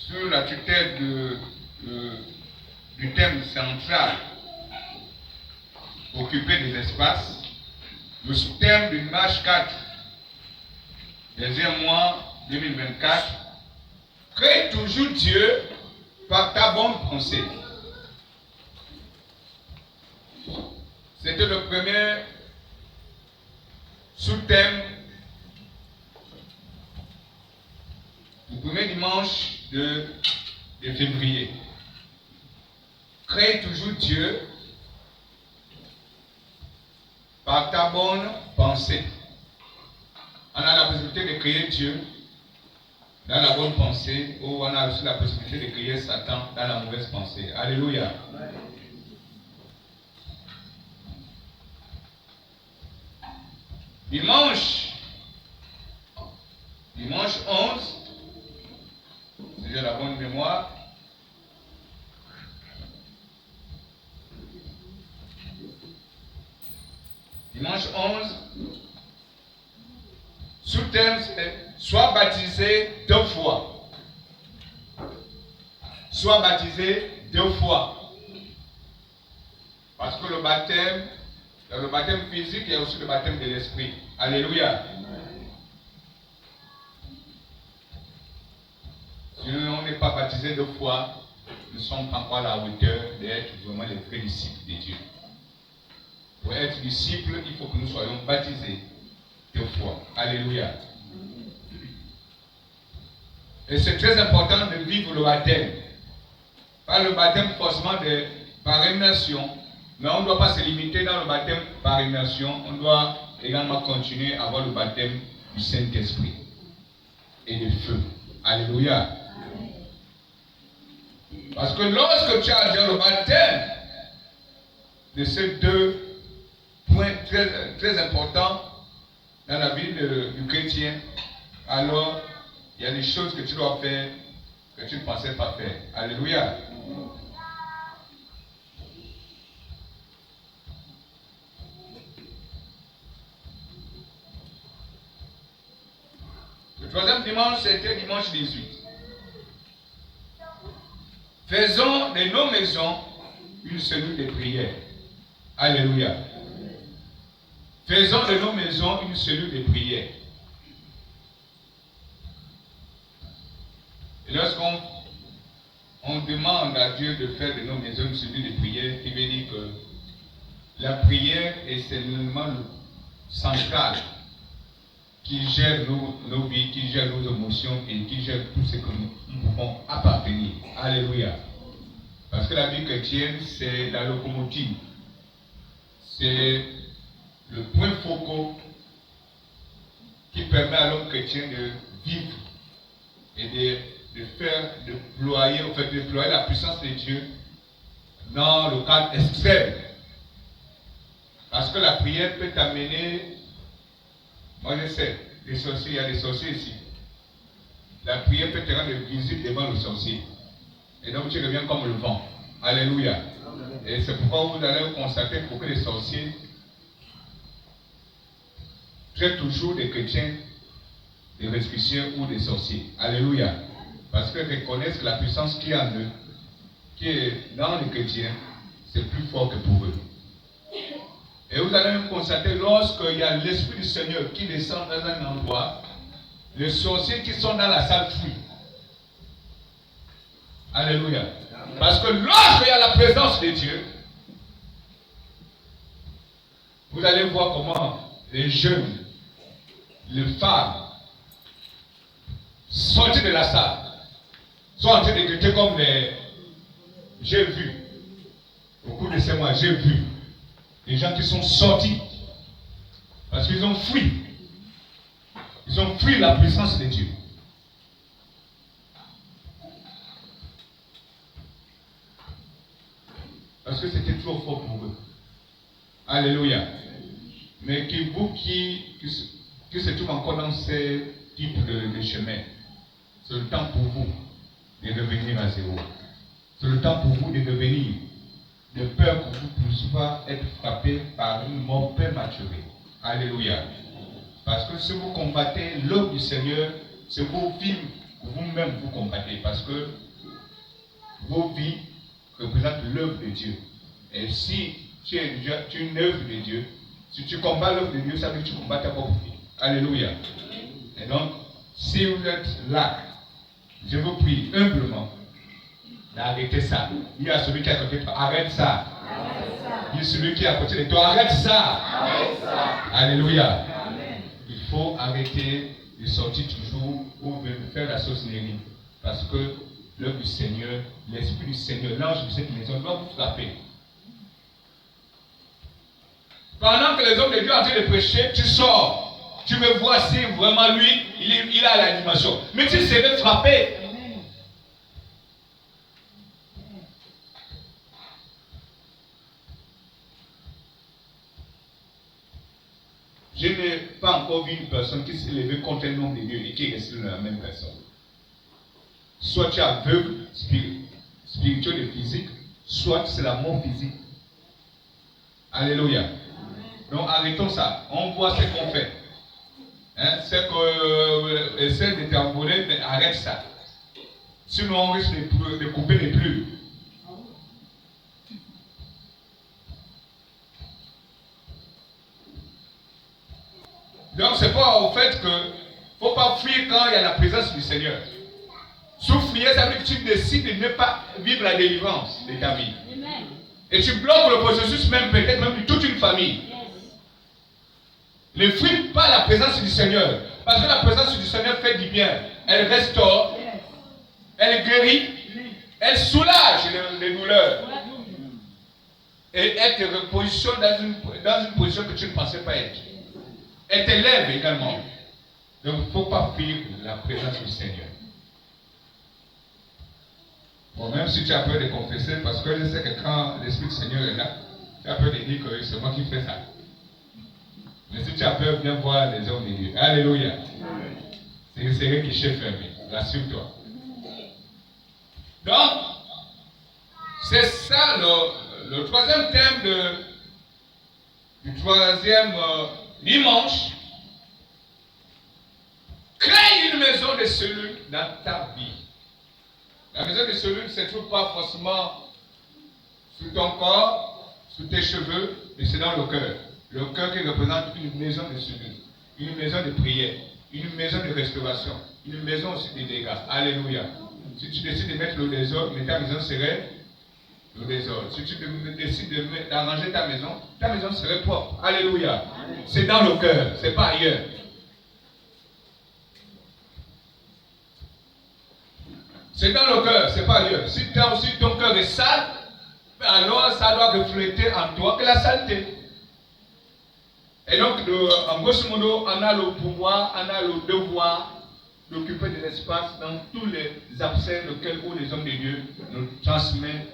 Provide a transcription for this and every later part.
Sous la tutelle du thème central, occuper des espaces, le sous-thème du match 4, deuxième mois 2024, crée toujours Dieu par ta bonne pensée. C'était le premier sous-thème du premier dimanche de février. Crée toujours Dieu par ta bonne pensée. On a la possibilité de créer Dieu dans la bonne pensée, ou on a aussi la possibilité de créer Satan dans la mauvaise pensée. Alléluia. Dimanche 11, si j'ai la bonne mémoire, dimanche 11, sous-thème c'est sois baptisé 2 fois. Sois baptisé 2 fois. Parce que le baptême, dans le baptême physique, il y a aussi le baptême de l'esprit. Alléluia. Si on n'est pas baptisé 2 fois, nous ne sommes pas encore à la hauteur d'être vraiment les vrais disciples de Dieu. Pour être disciple, il faut que nous soyons baptisés 2 fois. Alléluia. Et c'est très important de vivre le baptême. Pas le baptême forcément par immersion, mais on ne doit pas se limiter dans le baptême par immersion. On doit également continuer à avoir le baptême du Saint-Esprit et de feu. Alléluia. Parce que lorsque tu as le baptême de ces 2 points très, très importants dans la vie du chrétien, alors il y a des choses que tu dois faire que tu ne pensais pas faire. Alléluia. Le troisième dimanche, c'était dimanche 18. Faisons de nos maisons une cellule de prière. Alléluia. Faisons de nos maisons une cellule de prière. Et lorsqu'on demande à Dieu de faire de nos maisons une cellule de prière, il veut dire que la prière est l'élément central qui gère nos vies, qui gère nos émotions et qui gère tout ce que nous pouvons appartenir. Alléluia. Parce que la vie chrétienne, c'est la locomotive. C'est le point focal qui permet à l'homme chrétien de vivre et de déployer la puissance de Dieu dans le cadre extrême. Parce que la prière peut t'amener, moi je sais, les sorciers, il y a des sorciers ici. La prière peut te rendre visible devant le sorcier. Et donc tu reviens comme le vent. Alléluia. Et c'est pourquoi vous allez constater que les sorciers traitent toujours des chrétiens, des rescoussiens ou des sorciers. Alléluia. Parce qu'ils reconnaissent que la puissance qui est en eux, qui est dans les chrétiens, c'est plus fort que pour eux. Et vous allez même constater, lorsqu'il y a l'Esprit du Seigneur qui descend dans un endroit, les sorciers qui sont dans la salle fuient. Alléluia. Parce que lorsqu'il y a la présence de Dieu, vous allez voir comment les jeunes, les femmes, sortis de la salle sont en train de griter comme les... J'ai vu, au cours de ces mois, j'ai vu des gens qui sont sortis parce qu'ils ont fui. Ils ont fui la puissance de Dieu. Parce que c'était trop fort pour eux. Alléluia. Mais vous qui se trouvez encore dans ces types de chemins, c'est le temps pour vous de revenir à zéro. C'est le temps pour vous de revenir de peur que vous puissiez être frappé par une mort prématurée. Alléluia. Parce que si vous combattez l'œuvre du Seigneur, c'est vos vies que vous-même vous combattez. Parce que vos vies représentent l'œuvre de Dieu. Et si tu es une œuvre de Dieu, si tu combats l'œuvre de Dieu, ça veut dire que tu combats ta propre vie. Alléluia. Et donc, si vous êtes là, je vous prie humblement d'arrêter ça. Il y a celui qui est à côté de toi, arrête ça. Il y a celui qui est à côté de toi, arrête ça. Alléluia. Il faut arrêter de sortir toujours ou de faire la sorcellerie. Parce que l'œuvre du Seigneur, l'Esprit du Seigneur, l'ange de cette maison doit vous frapper. Pendant que les hommes de Dieu sont en train de prêcher, tu sors. Tu me vois si vraiment lui, il a l'animation. Mais tu serais frappé. Je n'ai pas encore vu une personne qui s'est levée contre un homme de Dieu et qui est restée la même personne. Soit tu es aveugle, spirituel et physique, soit c'est la mort physique. Alléluia. Donc arrêtons ça. On voit ce qu'on fait. C'est qu'on essaie de t'envoler, mais arrête ça. Sinon on risque de couper les plumes. Donc c'est pas au fait que faut pas fuir quand il y a la présence du Seigneur. Souffrir, ça veut dire que tu décides de ne pas vivre la délivrance de ta vie. Amen. Et tu bloques le processus même, peut-être même de toute une famille. Ne fuis pas la présence du Seigneur. Parce que la présence du Seigneur fait du bien. Elle restaure, elle guérit, elle soulage les douleurs. Et elle te repositionne dans une position que tu ne pensais pas être. Elle t'élève également. Donc il ne faut pas fuir la présence du Seigneur. Bon, même si tu as peur de confesser, parce que je sais que quand l'Esprit du Seigneur est là, tu as peur de dire que c'est moi qui fais ça. Mais si tu as peur, viens voir les hommes de Dieu. Alléluia. C'est le Seigneur qui chef fermé. Rassure-toi. Donc, c'est ça le troisième thème du troisième dimanche. Crée une maison de cellule dans ta vie. La maison de cellule ne se trouve pas forcément sur ton corps, sur tes cheveux, mais c'est dans le cœur. Le cœur qui représente une maison de cellule, une maison de prière, une maison de restauration, une maison aussi de dégâts. Alléluia. Si tu décides de mettre le désordre, mais ta maison serait le désordre. Si tu décides d'arranger ta maison serait propre. Alléluia. C'est dans le cœur, c'est pas ailleurs. C'est dans le cœur, c'est pas ailleurs. Si ton cœur est sale, alors ça doit refléter en toi que la saleté. Et donc, en grosso modo, on a le pouvoir, on a le devoir d'occuper de l'espace dans tous les abcès où les hommes de Dieu nous transmettent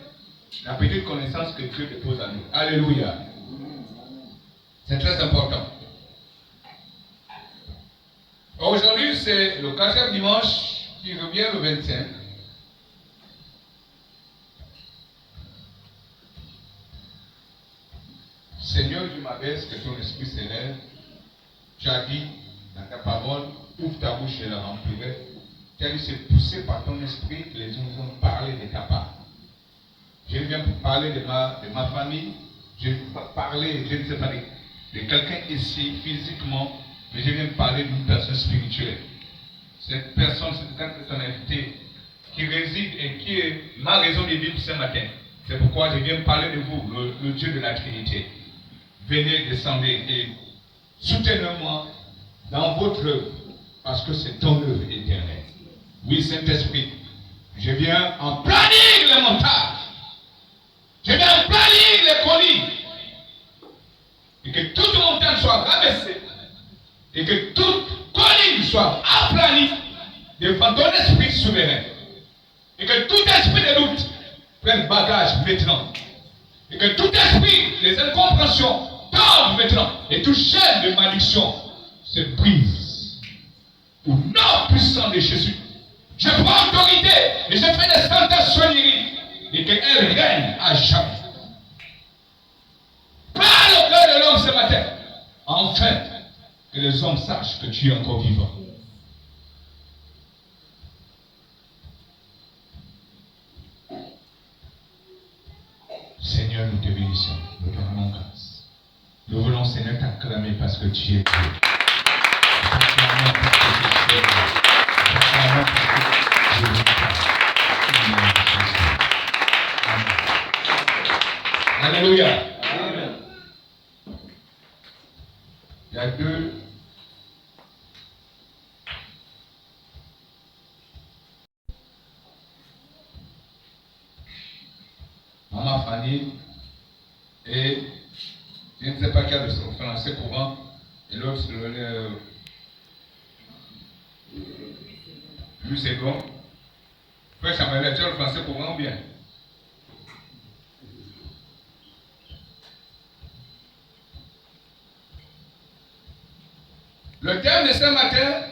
la petite connaissance que Dieu dépose à nous. Alléluia. C'est très important. Aujourd'hui, c'est le 4e dimanche qui revient le 25. Seigneur, je m'abaisse, que ton esprit s'élève. Tu as dit dans ta parole, ouvre ta bouche et la remplirai. Tu as dit, c'est poussé par ton esprit que les gens vont parler de ta part. Je viens pour parler de ma famille. Je viens pour parler, je ne sais pas, de quelqu'un ici physiquement, mais je viens parler d'une personne spirituelle. Cette personne, cette personnalité qui réside et qui est ma raison de vivre ce matin. C'est pourquoi je viens parler de vous, le Dieu de la Trinité. Venez, descendez et soutenez-moi dans votre œuvre, parce que c'est ton œuvre éternelle. Oui, Saint-Esprit, je viens en planir les montagnes. Je viens en planir les collines. Et que toute montagne soit rabaissée. Et que toute colline soit aplanie devant ton esprit souverain. Et que tout esprit de doute prenne bagage maintenant. Et que tout esprit des incompréhensions tombe maintenant. Et toute chaîne de malédiction se brise. Au nom puissant de Jésus. Je prends autorité et je fais des tentations et qu'elle règne à jamais. Parle au cœur de l'homme ce matin. Enfin, que les hommes sachent que tu es encore vivant. Seigneur, nous te bénissons. Nous te rendons grâce. Nous voulons, Seigneur, t'acclamer parce que tu es Dieu. T'acclamer parce que tu es Dieu. T'acclamer parce que tu es Dieu. Alléluia. Amen. Il y a deux. Maman Fanny et je ne sais pas qui a le français courant et l'autre Louis Second. Frère Samuel, tu as le français courant ou bien? Le thème de ce matin,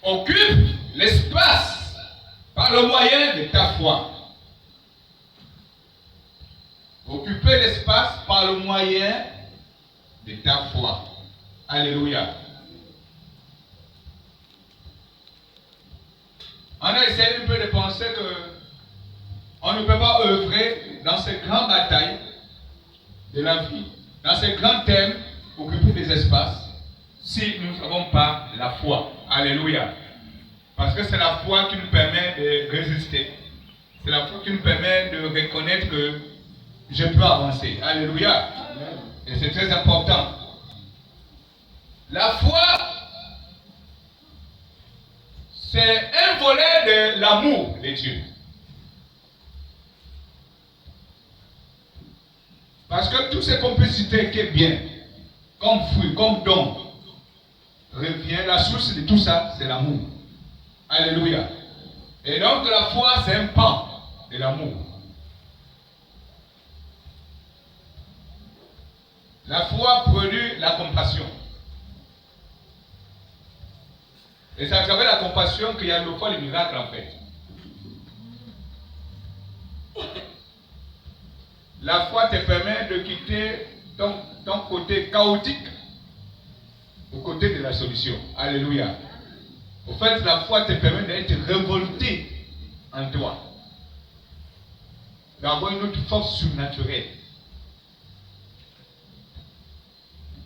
occupe l'espace par le moyen de ta foi. Occuper l'espace par le moyen de ta foi. Alléluia. On a essayé un peu de penser que on ne peut pas œuvrer dans ces grandes batailles de la vie, dans ces grands thèmes, occuper des espaces, si nous n'avons pas la foi. Alléluia. Parce que c'est la foi qui nous permet de résister. C'est la foi qui nous permet de reconnaître que je peux avancer. Alléluia. Et c'est très important. La foi, c'est un volet de l'amour de Dieu. Parce que toutes ces complicités qui est bien, comme fruit, comme don, revient, la source de tout ça, c'est l'amour. Alléluia. Et donc la foi, c'est un pan de l'amour. La foi produit la compassion. Et c'est à travers la compassion qu'il y a le fois les miracles en fait. La foi te permet de quitter ton côté chaotique au côté de la solution. Alléluia. Au fait, la foi te permet d'être révolté en toi. D'avoir une autre force surnaturelle.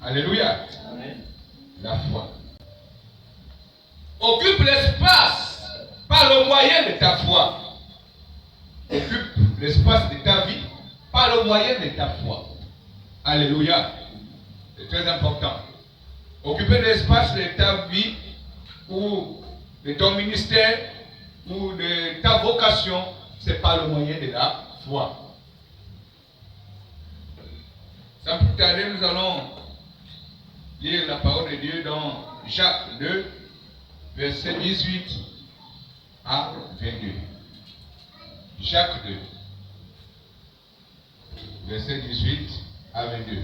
Alléluia. Amen. La foi. Occupe l'espace par le moyen de ta foi. Occupe l'espace de ta vie par le moyen de ta foi. Alléluia. C'est très important. Occuper l'espace de ta vie ou de ton ministère ou de ta vocation, c'est par le moyen de la foi. Sans plus tarder, nous allons lire la parole de Dieu dans Jacques 2, versets 18 à 22. Jacques 2, versets 18 à 22.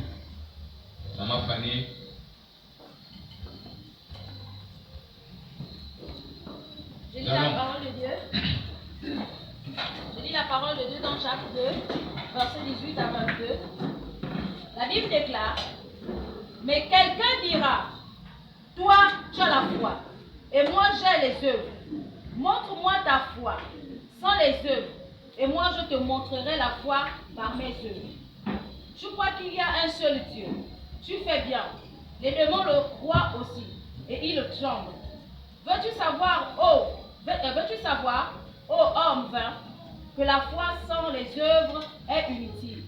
Maman Fanny. Je lis la parole de Dieu. Je lis la parole de Dieu dans Jacques 2, versets 18 à 22. La Bible déclare: mais quelqu'un dira, toi, tu as la foi, et moi j'ai les œuvres. Montre-moi ta foi sans les œuvres, et moi je te montrerai la foi par mes œuvres. Tu crois qu'il y a un seul Dieu. Tu fais bien. Les démons le croient aussi, et ils tremblent. Veux-tu savoir, ô homme vain, que la foi sans les œuvres est inutile?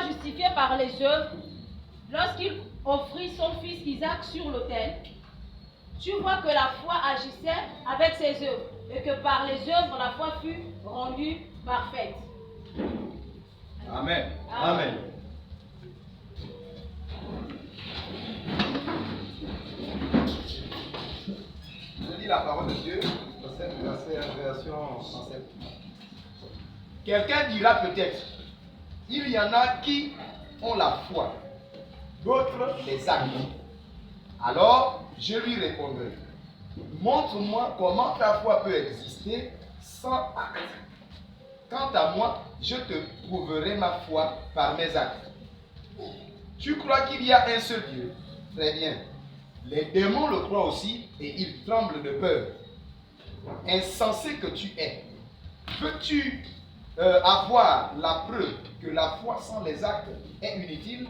justifié par les œuvres, lorsqu'il offrit son fils Isaac sur l'autel, tu vois que la foi agissait avec ses œuvres et que par les œuvres, la foi fut rendue parfaite. Amen. Amen. Je lis la parole de Dieu, version française. Quelqu'un dira peut-être, il y en a qui ont la foi, d'autres les actes. Alors, je lui répondrai, montre-moi comment ta foi peut exister sans acte. Quant à moi, je te prouverai ma foi par mes actes. Tu crois qu'il y a un seul Dieu? Très bien. Les démons le croient aussi et ils tremblent de peur. Insensé que tu es, veux-tu avoir la preuve que la foi sans les actes est inutile?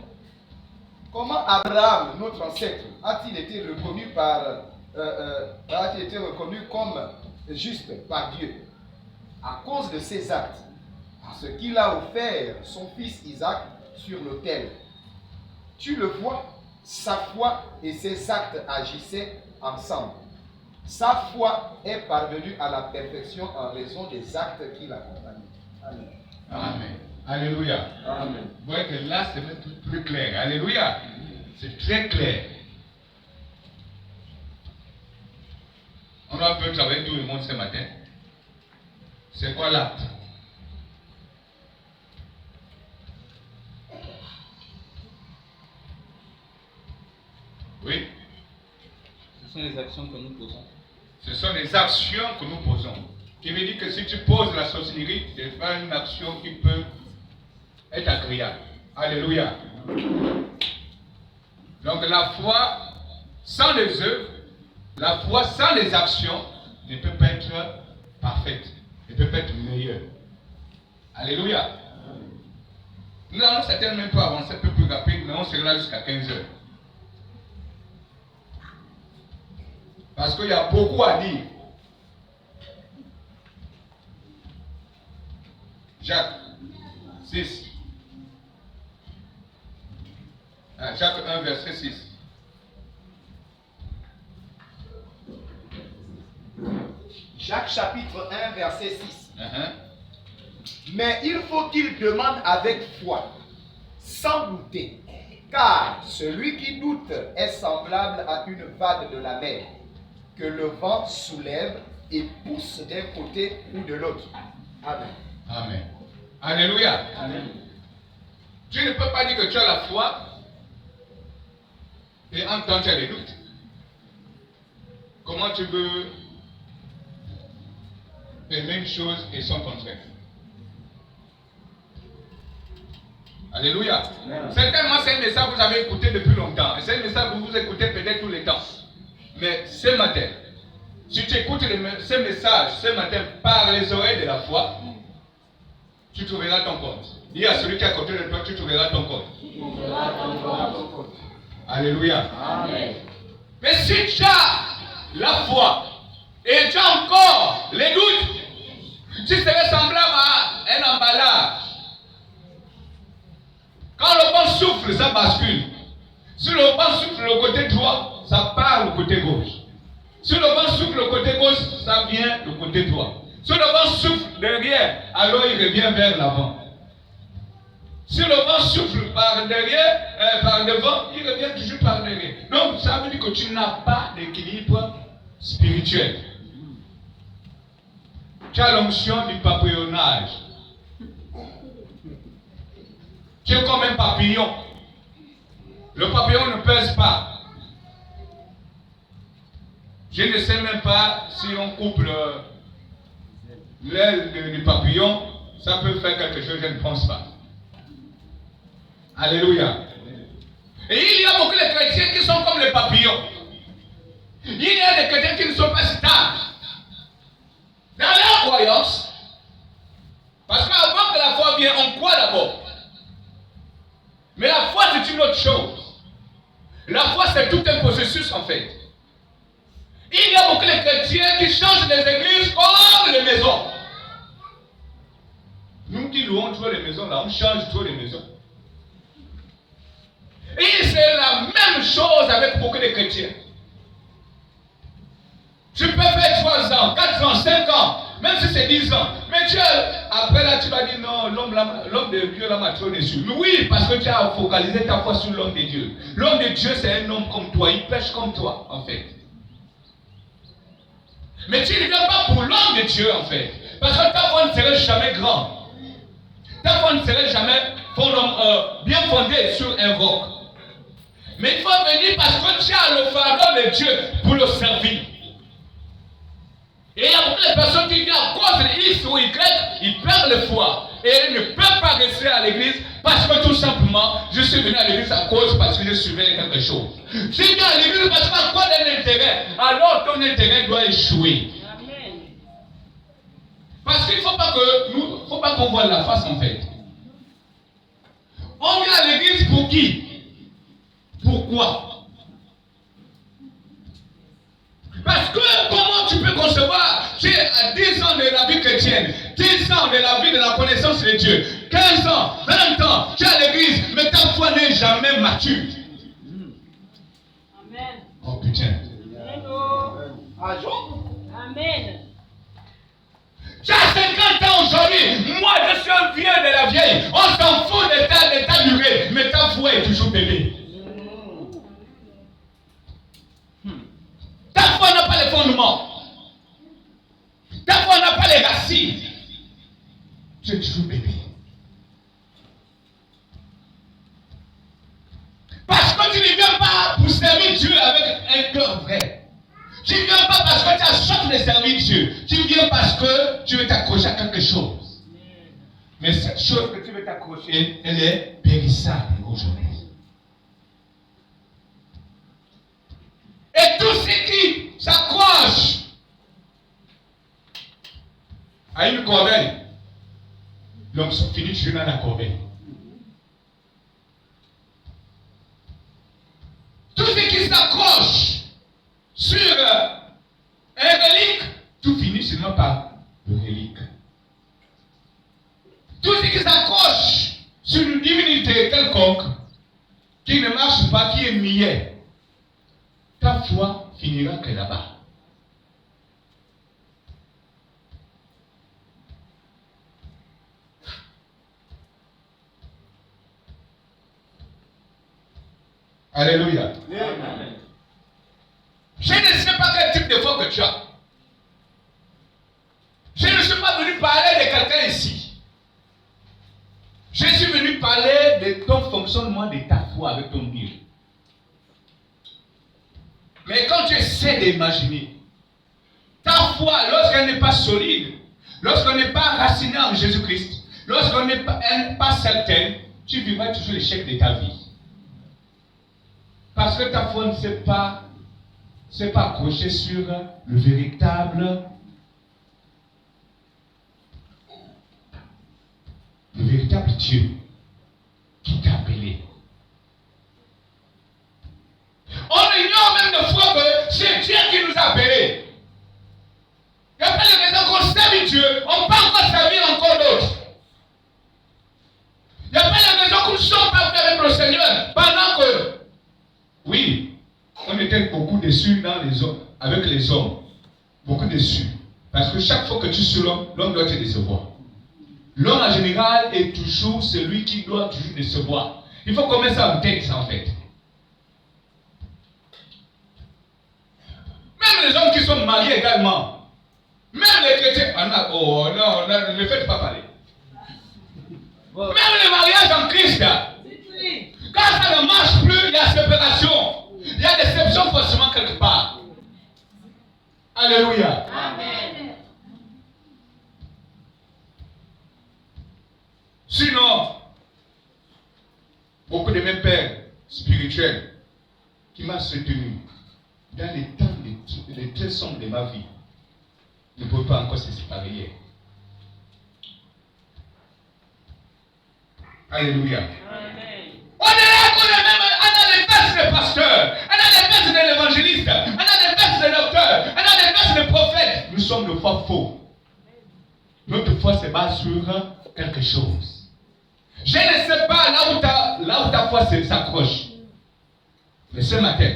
Comment Abraham, notre ancêtre, a-t-il été reconnu comme juste par Dieu? À cause de ses actes, parce qu'il a offert son fils Isaac sur l'autel. Tu le vois, sa foi et ses actes agissaient ensemble. Sa foi est parvenue à la perfection en raison des actes qui l'accompagnent. Amen. Amen. Alléluia. Amen. Vous voyez que là, c'est même plus clair. Alléluia. C'est très clair. On a un peu travailler tout le monde ce matin. C'est quoi l'acte? Oui. Ce sont les actions que nous posons. Ce sont les actions que nous posons. Qui veut dire que si tu poses la sorcellerie, ce n'est pas une action qui peut être agréable. Alléluia. Donc la foi sans les œuvres, la foi sans les actions ne peut pas être parfaite, ne peut pas être meilleure. Alléluia. Nous allons certainement pas avancer un peu plus rapide, mais on sera là jusqu'à 15 heures. Parce qu'il y a beaucoup à dire. Jacques 6. Jacques 1, verset 6. Jacques chapitre 1, verset 6. Mais il faut qu'il demande avec foi, sans douter, car celui qui doute est semblable à une vague de la mer, que le vent soulève et pousse d'un côté ou de l'autre. Amen. Amen. Alléluia. Amen. Tu ne peux pas dire que tu as la foi et en même temps tu as des doutes. Comment tu veux les mêmes choses et son contraire? Alléluia. Certainement c'est un message que vous avez écouté depuis longtemps. Et c'est un message que vous écoutez peut-être tous les temps. Mais ce matin, si tu écoutes ce message ce matin par les oreilles de la foi, tu trouveras ton compte. Dis à celui qui est à côté de toi, tu trouveras ton compte. Alléluia. Amen. Mais si tu as la foi et tu as encore les doutes, tu serais semblable à un emballage. Quand le vent souffle, ça bascule. Si le vent souffle le côté droit, ça part le côté gauche. Si le vent souffle le côté gauche, ça vient le côté droit. Si le vent souffle derrière, alors il revient vers l'avant. Si le vent souffle par derrière, par devant, il revient toujours par derrière. Donc ça veut dire que tu n'as pas d'équilibre spirituel. Tu as l'onction du papillonnage. Tu es comme un papillon. Le papillon ne pèse pas. Je ne sais même pas si on coupe l'aile du papillon, ça peut faire quelque chose, je ne pense pas. Alléluia. Et il y a beaucoup de chrétiens qui sont comme les papillons. Il y a des chrétiens qui ne sont pas stables dans leur croyance. Parce qu'avant que la foi vienne, on croit d'abord. Mais la foi, c'est une autre chose. La foi, c'est tout un processus en fait. Il y a beaucoup de chrétiens qui changent les églises comme les maisons. Nous qui louons toujours les maisons, là, on change toujours les maisons. même chose avec beaucoup de chrétiens. Tu peux faire 3 ans, 4 ans, 5 ans, même si c'est 10 ans. Mais Dieu, après là, tu vas dire non, l'homme de Dieu là m'a trop déçu. Mais oui, parce que tu as focalisé ta foi sur l'homme de Dieu. L'homme de Dieu, c'est un homme comme toi, il pêche comme toi, en fait. Mais tu ne viens pas pour l'homme de Dieu, en fait. Parce que ta foi ne serait jamais grande. Ta foi ne serait jamais bien fondée sur un roc. Mais il faut venir parce que tu as le fardeau de Dieu pour le servir. Et il y a beaucoup de personnes qui viennent à cause de X ou Y, ils perdent le foi. Et ils ne peuvent pas rester à l'église parce que tout simplement, je suis venu à l'église à cause parce que je suivais quelque chose. Si tu viens à l'église parce qu'à cause d'un intérêt, alors ton intérêt doit échouer. Parce qu'il ne faut pas qu'on voit la face en fait. On vient à l'église pour qui? Pourquoi? Parce que comment tu peux concevoir? Tu es à 10 ans de la vie chrétienne, 10 ans de la vie de la connaissance de Dieu, 15 ans, 20 ans, tu es à l'église, mais ta foi n'est jamais mature. Amen. Oh putain. Amen. Tu as 50 ans aujourd'hui, moi je suis un vieux de la vieille, on s'en fout de ta durée, mais ta foi est toujours bébé. Ta foi n'a pas les fondements. Ta foi n'a pas les racines. Tu es toujours bébé. Parce que tu ne viens pas pour servir Dieu avec un cœur vrai. Tu ne viens pas parce que tu as soif de servir Dieu. Tu viens parce que tu veux t'accrocher à quelque chose. Mais cette chose que tu veux t'accrocher, elle est périssable aujourd'hui. Et tous ceux qui s'accrochent à une corbeille, l'homme finit toujours dans la corbeille. Tous ceux qui s'accrochent sur un relique, tout finit seulement par le relique. Tous ceux qui s'accrochent sur une divinité quelconque, qui ne marche pas, qui est niais, ta foi finira que là-bas. Alléluia. Amen. Je ne sais pas quel type de foi que tu as. Je ne suis pas venu parler de quelqu'un ici. Je suis venu parler de ton fonctionnement de ta foi avec ton Dieu. Mais quand tu essaies d'imaginer, ta foi, lorsqu'elle n'est pas solide, lorsqu'on n'est pas raciné en Jésus-Christ, lorsqu'on n'est pas certain, tu vivras toujours l'échec de ta vie. Parce que ta foi ne s'est pas accrochée sur le véritable Dieu qui t'a appelé. On ignore même de fois que c'est Dieu qui nous a appelés. Il n'y a pas de raison qu'on serve Dieu, on peut encore servir encore d'autres. Il n'y a pas de raison qu'on ne soit pas fait avec le Seigneur pendant que, oui, on était beaucoup déçus avec les hommes. Beaucoup déçus. Parce que chaque fois que tu suis l'homme doit te décevoir. L'homme en général est toujours celui qui doit toujours décevoir. Il faut qu'on mette ça en tête en fait. Même les hommes qui sont mariés également. Même les chrétiens. Oh non, ne faites pas parler. Même les mariages en Christ. Quand ça ne marche plus, il y a séparation. Il y a déception forcément quelque part. Alléluia. Amen. Sinon, beaucoup de mes pères spirituels qui m'ont soutenu dans les temps les très sombres de ma vie ne peuvent pas encore se séparer hier. Alléluia. Amen. On est là qu'on est même, on a les vestes de pasteurs, on a les vestes de l'évangéliste, on a les vestes de docteurs, on a les vestes de prophètes. Nous sommes de foi faux. Notre foi se base sur quelque chose. Je ne sais pas là où ta foi s'accroche. Mais ce matin,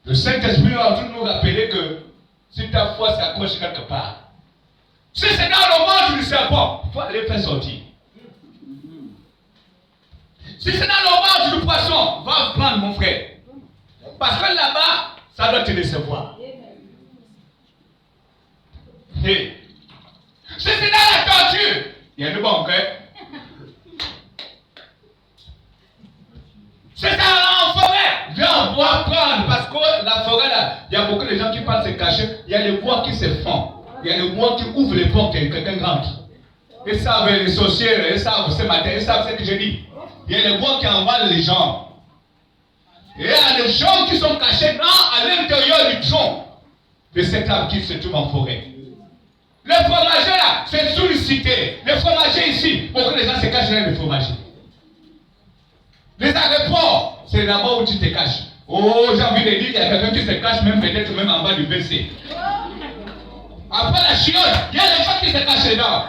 le Saint-Esprit a envie de nous rappeler que si ta foi s'accroche quelque part, si c'est dans le ventre du serpent, il faut aller faire sortir. Si c'est dans le ventre du poisson, va prendre mon frère. Parce que là-bas, ça doit te décevoir. Et si c'est dans la tortue, il y a de bons frères. Si c'est en forêt, viens voir prendre. Parce que la forêt là, il y a beaucoup de gens qui partent se cacher. Il y a les bois qui se font. Il y a les bois qui ouvrent les portes et quelqu'un rentre. Ils savent les sorcières, ils savent ce matin, ils savent ce que je dis. Il y a les bois qui envoient les gens. Et il y a des gens qui sont cachés à l'intérieur du tronc de cet arbre qui se trouve en forêt. Le fromager là, c'est sous une cité. Le fromager ici, beaucoup de gens se cachent dans le fromager. Les aéroports, c'est là-bas où tu te caches. Oh, j'ai envie de dire qu'il y a quelqu'un qui se cache même peut-être même en bas du WC. Après la chiotte, il y a des gens qui se cachent dedans.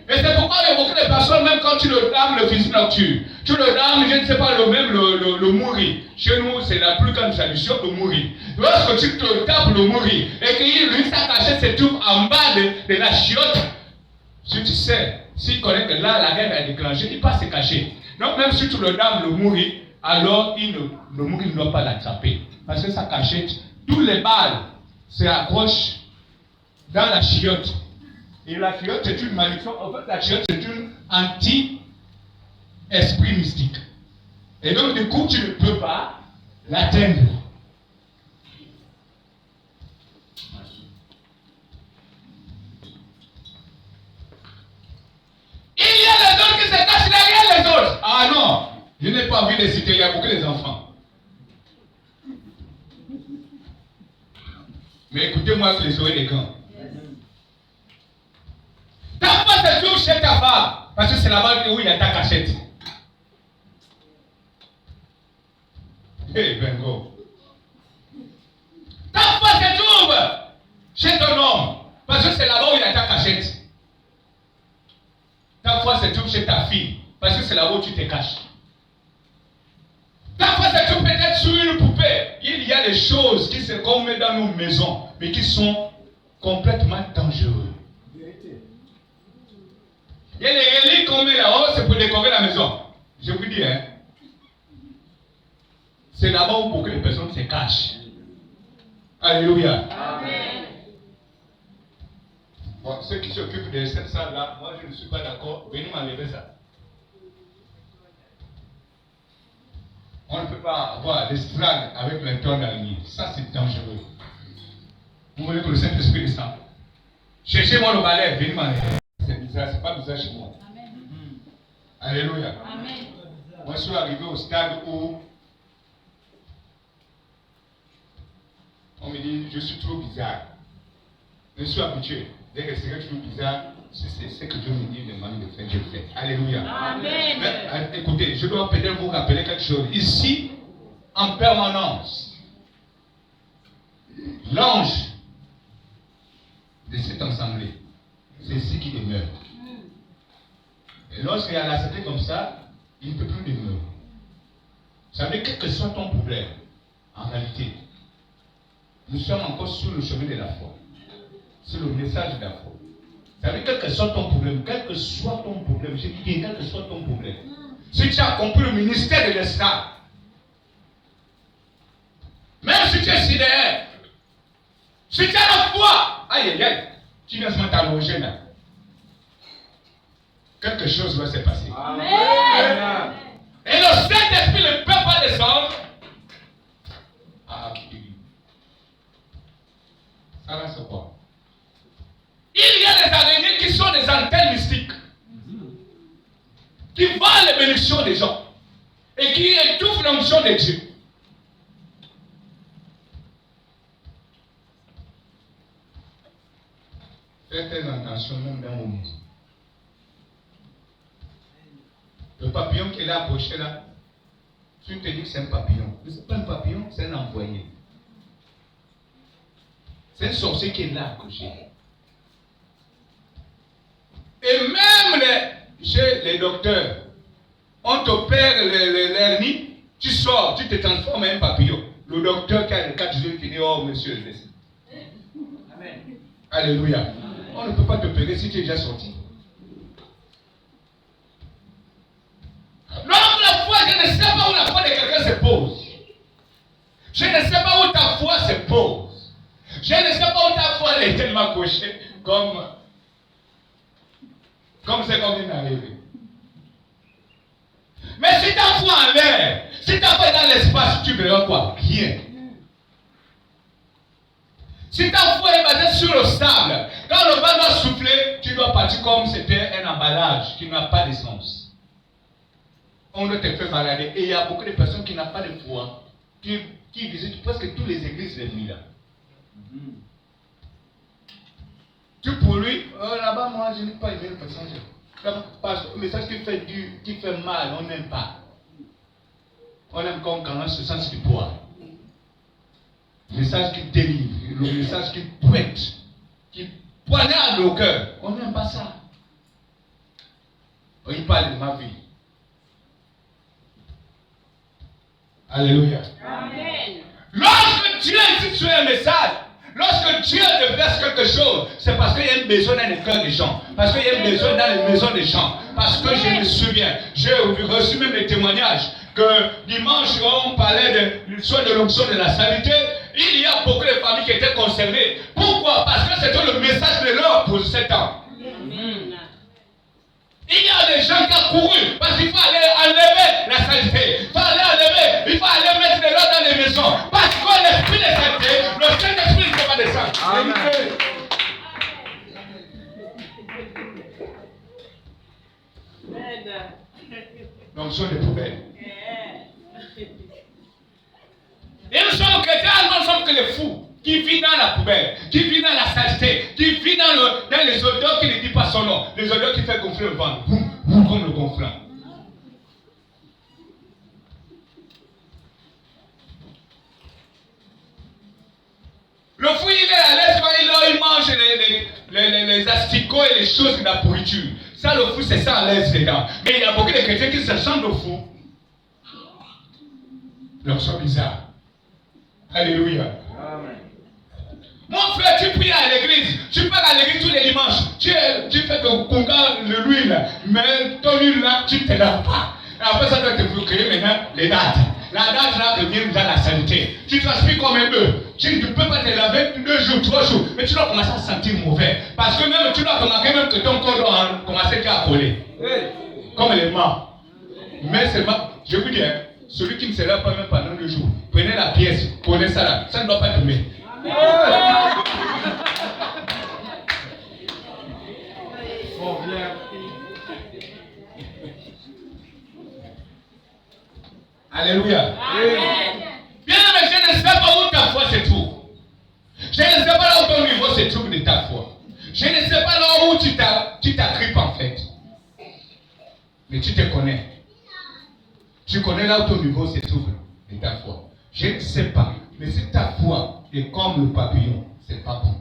Et c'est pourquoi il y a beaucoup de personnes, même quand tu le dames le fusil nocturne, tu le dames, je ne sais pas, le mouri. Chez nous, c'est la plus grande tradition, le mouri. Lorsque tu te tapes le mouri et que lui, sa cachette se trouve en bas de la chiotte, si tu sais, s'il connaît que là, la guerre est déclenchée, il va se cacher. Donc même si tu le dames le mouri, alors le mouri ne doit pas l'attraper. Parce que sa cachette, tous les balles se accrochent dans la chiotte. Et la chiotte, c'est une malédiction. En fait, la chiotte, c'est une anti-esprit mystique. Et donc, du coup, tu ne peux pas l'atteindre. Il y a les autres qui se cachent derrière les autres. Ah non, je n'ai pas envie de citer, il y a beaucoup d'enfants. Mais écoutez-moi que les oreilles des grands. Ta foi se trouve chez ta femme, parce que c'est là-bas où il y a ta cachette. Hey, Bengo. Ta foi se trouve chez ton homme, parce que c'est là-bas où il y a ta cachette. Ta foi se trouve chez ta fille, parce que c'est là-bas où tu te caches. Ta foi se trouve peut-être sur une poupée. Il y a des choses qui se commettent dans nos maisons, mais qui sont complètement dangereuses. Il y a les reliques qu'on met là-haut, c'est pour décorer la maison. Je vous dis, hein. C'est là-bas où beaucoup de personnes se cachent. Alléluia. Amen. Bon, ceux qui s'occupent de cette salle-là, moi je ne suis pas d'accord. Venez m'enlever ça. On ne peut pas avoir des strags avec l'intérieur d'araignée. Ça, c'est dangereux. Vous voulez que le Saint-Esprit descende. Cherchez-moi le balai, venez m'enlever. C'est bizarre, c'est pas bizarre chez moi. Amen. Alléluia. Amen. Moi, je suis arrivé au stade où on me dit, je suis trop bizarre. Je suis habitué. Dès que c'est toujours bizarre, c'est ce que Dieu me dit de manière de faire, je le fais. Alléluia. Amen. Mais, écoutez, je dois peut-être vous rappeler quelque chose. Ici, en permanence, l'ange de cette assemblée, c'est ici qui demeure. Et lorsqu'il y a la société comme ça, il ne peut plus demeurer. Ça veut dire, quel que soit ton problème, en réalité, nous sommes encore sur le chemin de la foi. Sur le message de la foi. Ça veut dire, quel que soit ton problème, je dis bien, quel que soit ton problème. Si tu as compris le ministère de l'esclave, même si tu es sidéré, si tu as la foi, aïe aïe aïe, tu viens se mettre à l'origine là. Quelque chose va se passer. Amen. Et le Saint-Esprit ne peut pas descendre. Ah, ça va c'est quoi? Il y a des araignées qui sont des antennes mystiques, qui volent les bénédictions des gens et qui étouffent l'onction de Dieu. Faites attention même dans vos maisons. Le papillon qui est là approché là, tu te dis que c'est un papillon. Mais ce n'est pas un papillon, c'est un envoyé. C'est un sorcier qui est là accroché. Et même chez les docteurs, on t'opère l'hernie, tu sors, tu te transformes en un papillon. Le docteur qui a les 4 yeux qui dit, oh monsieur, laisse. Amen. Alléluia. On ne peut pas te payer si tu es déjà sorti. Donc la foi, je ne sais pas où la foi de quelqu'un se pose. Je ne sais pas où ta foi se pose. Je ne sais pas où ta foi est tellement couchée comme c'est comme il est arrivé. Mais si ta foi en l'air, si ta foi est dans l'espace, tu verras quoi? Rien. Si ta foi est basée sur le sable, quand le vent doit souffler, tu dois partir comme c'était un emballage qui n'a pas d'essence. On doit te faire balader. Et il y a beaucoup de personnes qui n'ont pas de foi, qui visitent presque toutes les églises de Mila. Tu pour lui, là-bas, moi, je n'ai pas aimé le passage. Parce que le message qui fait dur, qui fait mal, on n'aime pas. On aime quand on se sent du poids. Le message qui délivre, le message qui pointe, qui poignarde le cœur. On n'aime pas ça. Il parle de ma vie. Alléluia. Amen. Lorsque Dieu dit sur un message, lorsque Dieu déverse quelque chose, c'est parce qu'il y a un besoin dans les cœurs des gens. Parce qu'il y a un besoin dans les maisons des gens. Parce que je me souviens, j'ai reçu même des témoignages que dimanche, on parlait de l'onction de la saleté. Il y a beaucoup de familles qui étaient concernées. Pourquoi? Parce que c'était le message de l'heure pour 7 ans. Il y a des gens qui ont couru parce qu'il faut aller enlever la saleté. Il faut aller enlever, il faut aller mettre de l'ordre dans les maisons. Parce que l'esprit de saleté, le Saint-Esprit ne peut pas descendre. Amen. Donc, ce sont des poubelles. Et nous sommes chrétiens, nous sommes que les fous qui vivent dans la poubelle, qui vivent dans la saleté, qui vivent dans les odeurs qui ne disent pas son nom, les odeurs qui font gonfler le ventre, comme le gonflant. Le fou, il est à l'aise quand il mange les asticots et les choses de la pourriture. Ça, le fou, c'est ça à l'aise dedans. Mais il y a beaucoup de chrétiens qui se sentent le fou. Leur sont bizarres. Alléluia. Amen. Mon frère, tu pries à l'église. Tu pars à l'église tous les dimanches. Tu fais ton conga de l'huile. Mais ton huile là, tu ne te laves pas. Et après ça, tu dois te créer maintenant les dates. La date là revient dans la saleté. Tu transpires comme un bœuf. Tu ne peux pas te laver 2 jours, 3 jours. Mais tu dois commencer à sentir mauvais. Parce que même tu dois remarquer même que ton corps doit commencer à coller. Comme les mains. Mais c'est pas. Je vous dis, hein, celui qui ne se lave pas même pendant 2 jours, prenez la pièce, prenez ça là. Ça ne doit pas tomber. Alléluia. Amen. Bien, mais je ne sais pas où ta foi se trouve. Je ne sais pas là où ton niveau se trouve de ta foi. Je ne sais pas là où tu t'agrippes en fait. Mais tu te connais. Tu connais là où ton niveau se trouve de ta foi. Je ne sais pas. Mais si ta foi est comme le papillon, c'est pas bon.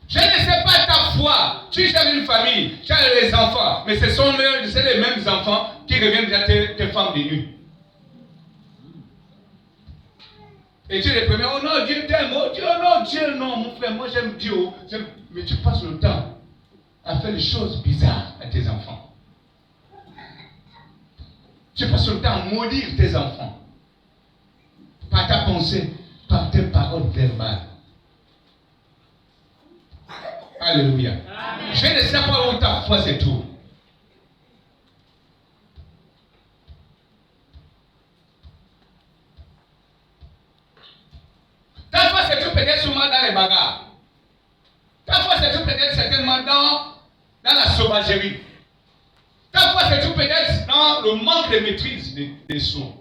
Je ne sais pas ta foi. Tu as une famille, tu as les enfants, mais c'est les mêmes enfants qui reviennent vers tes femmes de nuit. Et tu es les premiers, oh non, Dieu t'aime, oh Dieu, non, Dieu, non, mon frère, moi j'aime Dieu. Mais tu passes le temps à faire des choses bizarres à tes enfants. Tu passes le temps à maudire tes enfants. Par ta pensée, par tes paroles verbales. Alléluia. Amen. Je ne sais pas où ta foi se trouve. Ta foi se trouve peut-être sûrement dans les bagarres. Ta foi se trouve peut-être certainement dans la sauvagerie. Ta foi se trouve peut-être dans le manque de maîtrise des sons.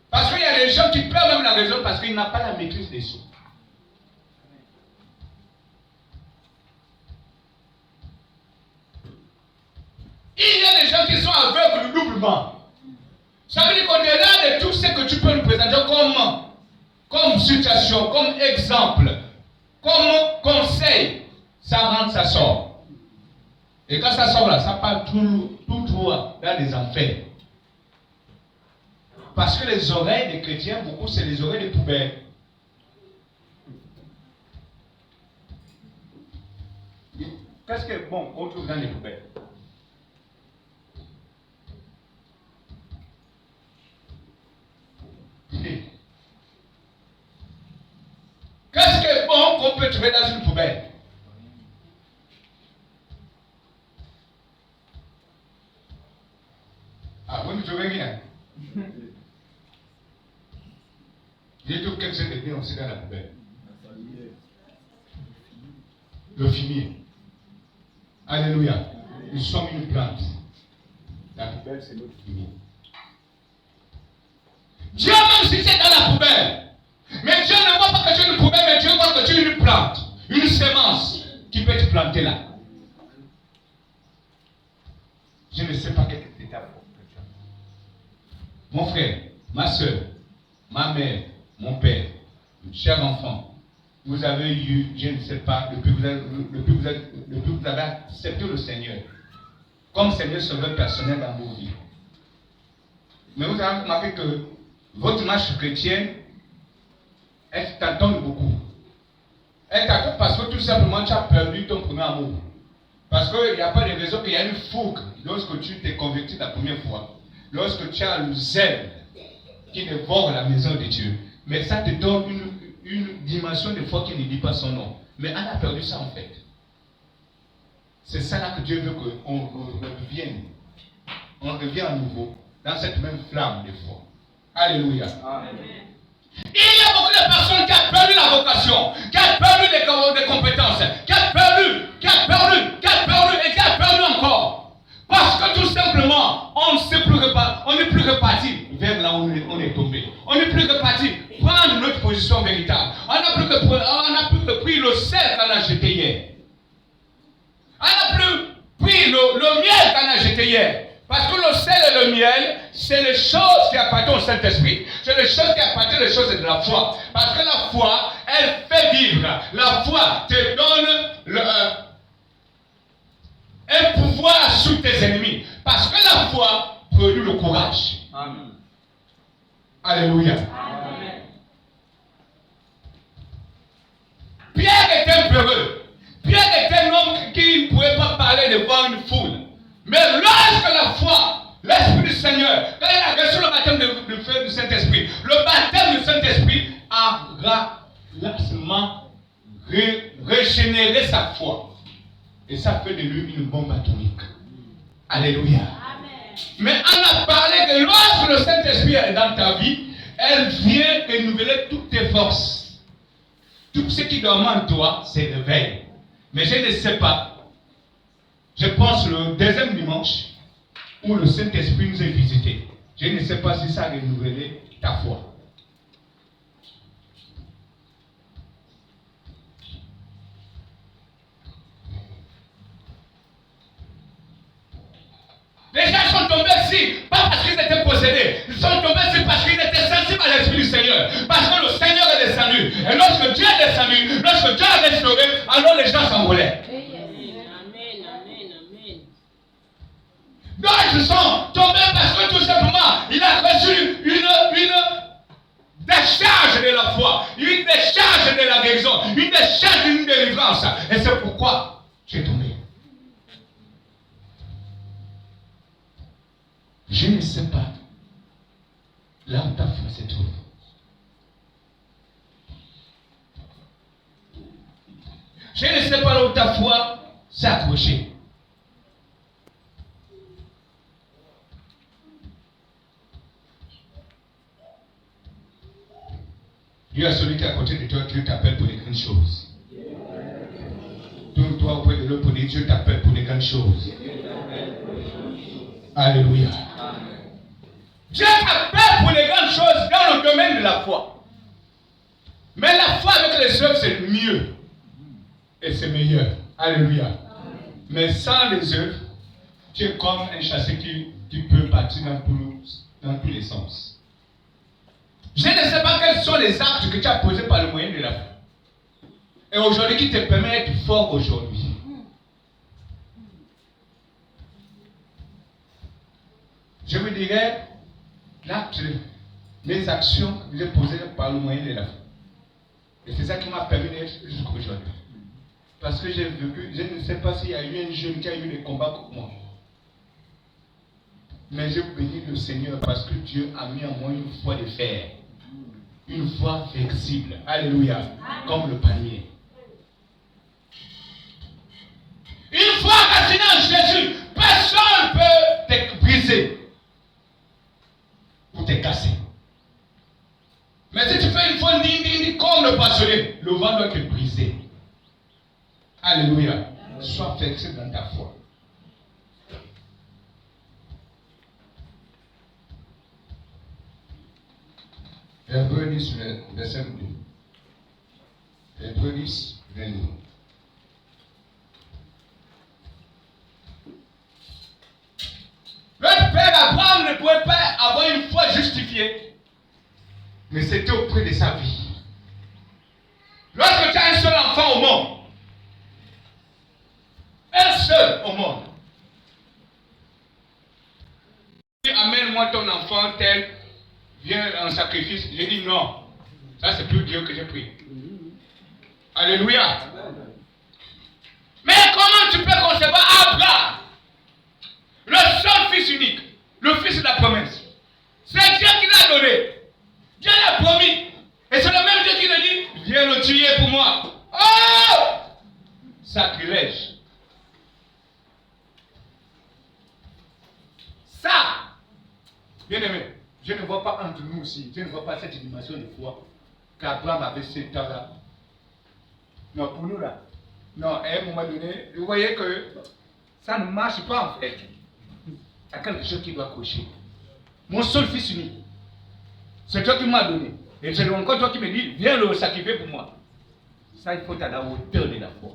Parce qu'il y a des gens qui perdent même la raison parce qu'ils n'ont pas la maîtrise des sons. Il y a des gens qui sont aveugles doublement. Ça veut dire qu'au-delà de tout ce que tu peux nous présenter comme situation, comme exemple, comme conseil, ça rentre, ça sort. Et quand ça sort là, ça part tout droit dans les enfers. Parce que les oreilles des chrétiens, beaucoup, c'est les oreilles des poubelles. Qu'est-ce qui est bon qu'on trouve dans les poubelles? Qu'est-ce qui est bon qu'on peut trouver dans une poubelle? Ah, vous ne trouvez rien. Il y a tout quelque chose de bien aussi dans la poubelle. Le fumier. Alléluia. Nous sommes une plante. La poubelle, c'est notre fumier. Dieu, même si c'est dans la poubelle, mais Dieu ne voit pas que tu es une poubelle, mais Dieu voit que tu es une plante, une semence qui peut te planter là. Je ne sais pas quel état que tu as. Mon frère, ma soeur, ma mère, mon père, cher enfant, vous avez eu, je ne sais pas, depuis que vous avez accepté le Seigneur comme Seigneur sauveur personnel dans vos vies. Mais vous avez remarqué que votre marche chrétienne, elle t'attend beaucoup. Elle t'attend parce que tout simplement tu as perdu ton premier amour. Parce qu'il n'y a pas de raison qu'il y a une fougue lorsque tu t'es converti la première fois. Lorsque tu as le zèle qui dévore la maison de Dieu. Mais ça te donne une dimension de foi qui ne dit pas son nom. Mais elle a perdu ça en fait. C'est ça là que Dieu veut qu'on revienne. On revient à nouveau dans cette même flamme de foi. Alléluia. Amen. Il y a beaucoup de personnes qui ont perdu la vocation, qui ont perdu des compétences, qui ont perdu et qui ont perdu encore. Parce que tout simplement, on n'est plus reparti vers là où on est tombé. On n'est plus reparti prendre notre position véritable. On n'a plus que pris le sel qu'on a jeté hier. On n'a plus pris le miel qu'on a jeté hier. Parce que le sel et le miel, c'est les choses qui appartiennent au Saint-Esprit. C'est les choses qui appartiennent aux choses de la foi. Parce que la foi, elle fait vivre. La foi te donne un pouvoir sur tes ennemis. Parce que la foi produit le courage. Amen. Alléluia. Amen. Pierre était un peureux. Pierre était un homme qui ne pouvait pas parler devant une foule. Mais lorsque la foi, l'Esprit du Seigneur, quand il a reçu le baptême de feu du Saint-Esprit, le baptême du Saint-Esprit a régénéré sa foi. Et ça fait de lui une bombe atomique. Alléluia. Amen. Mais on a parlé que lorsque le Saint-Esprit est dans ta vie, elle vient renouveler toutes tes forces. Tout ce qui dormait en toi, c'est réveil. Mais je ne sais pas. Je pense le deuxième dimanche où le Saint-Esprit nous a visités. Je ne sais pas si ça a renouvelé ta foi. Les gens sont tombés ici, pas parce qu'ils étaient possédés. Ils sont tombés ici parce qu'ils étaient sensibles à l'Esprit du Seigneur. Parce que le Seigneur est descendu. Et lorsque Dieu est descendu, lorsque Dieu a restauré, alors les gens s'envolaient. Donc ils sont tombés parce que tout simplement, il a reçu une décharge de la foi, une décharge de la guérison, une décharge d'une délivrance. Et c'est pourquoi tu es tombé. Je ne sais pas là où ta foi se trouve. Je ne sais pas là où ta foi s'est accrochée. Dieu a celui qui est à côté de toi, Dieu t'appelle pour des grandes choses. Tourne-toi auprès de l'autre pour dire Dieu t'appelle pour des grandes choses. Alléluia. Dieu t'appelle pour les grandes choses dans le domaine de la foi. Mais la foi avec les œuvres, c'est mieux. Et c'est meilleur. Alléluia. Mais sans les œuvres, tu es comme un chassé qui peut partir dans tous les sens. Je ne sais pas quels sont les actes que tu as posés par le moyen de la foi. Et aujourd'hui, qui te permet d'être fort aujourd'hui. Je vous dirais l'acte, mes actions, les poser par le moyen de la foi. Et c'est ça qui m'a permis d'être jusqu'aujourd'hui. Parce que j'ai vécu, je ne sais pas s'il y a eu un jeune qui a eu des combats comme moi. Mais je bénis le Seigneur parce que Dieu a mis en moi une foi de fer. Une foi flexible. Alléluia. Comme le panier. Une fois qu'à en Jésus, personne ne peut te briser ou te casser. Mais si tu fais une fois ni comme le passionné, le vent doit te briser. Alléluia. Sois flexible dans ta foi. Hébreux 10, verset 2. Hébreux 10, 22. Notre père Abraham ne pouvait pas avoir une foi justifiée, mais c'était au prix de sa vie. Lorsque tu as un seul enfant au monde, un seul au monde, amène-moi ton enfant tel, viens en sacrifice. J'ai dit non, ça c'est plus Dieu que j'ai pris. Alléluia. Mais comment tu peux concevoir Abraham, le seul fils unique, le fils de la promesse? C'est Dieu qui l'a donné. Dieu l'a promis. Et c'est le même Dieu qui le dit, viens le tuer pour moi. Oh! Sacrilège. Ça, bien aimé, je ne vois pas entre nous aussi, je ne vois pas cette dimension de foi qu'Abraham avait ce temps-là. Non, pour nous là. Non, à un moment donné, vous voyez que ça ne marche pas en fait. Il y a quelque chose qui doit cocher. Mon seul fils unique, c'est toi qui m'as donné. Et c'est encore toi qui me dis, viens le sacrifier pour moi. Ça, il faut être à la hauteur de la foi.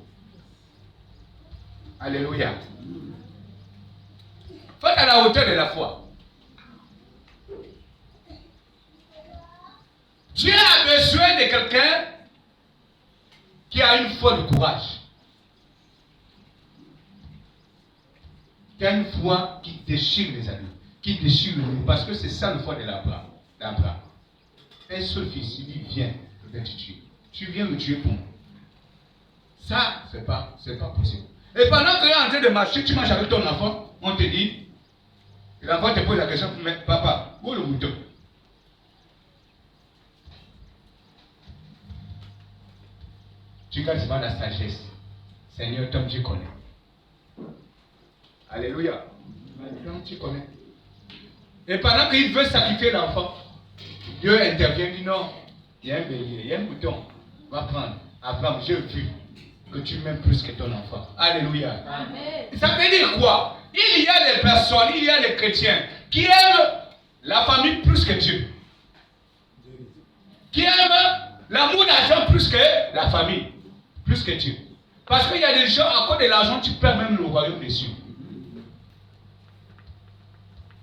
Alléluia. Il faut être à la hauteur de la foi. Dieu a besoin de quelqu'un qui a une foi de courage. Qui a une foi qui déchire les amis, qui déchire le monde. Parce que c'est ça le foi de l'Abraham. Un seul fils, il dit viens, je vais te tuer. Tu viens me tuer pour moi. Ça, c'est pas possible. Et pendant que tu es en train de marcher, tu marches avec ton enfant, on te dit, l'enfant te pose la question, mais papa, où est le mouton? Tu gardes souvent la sagesse. Seigneur, toi tu connais. Alléluia. Toi tu connais. Et pendant qu'il veut sacrifier l'enfant, Dieu intervient, dit non, il y a un bélier, il y a un mouton. Va prendre. Abraham, j'ai vu que tu m'aimes plus que ton enfant. Alléluia. Amen. Ça veut dire quoi? Il y a des personnes, il y a des chrétiens qui aiment la famille plus que Dieu. Qui aiment l'amour d'argent plus que la famille. Plus que Dieu. Parce qu'il y a des gens, à cause de l'argent, tu perds même le royaume des cieux.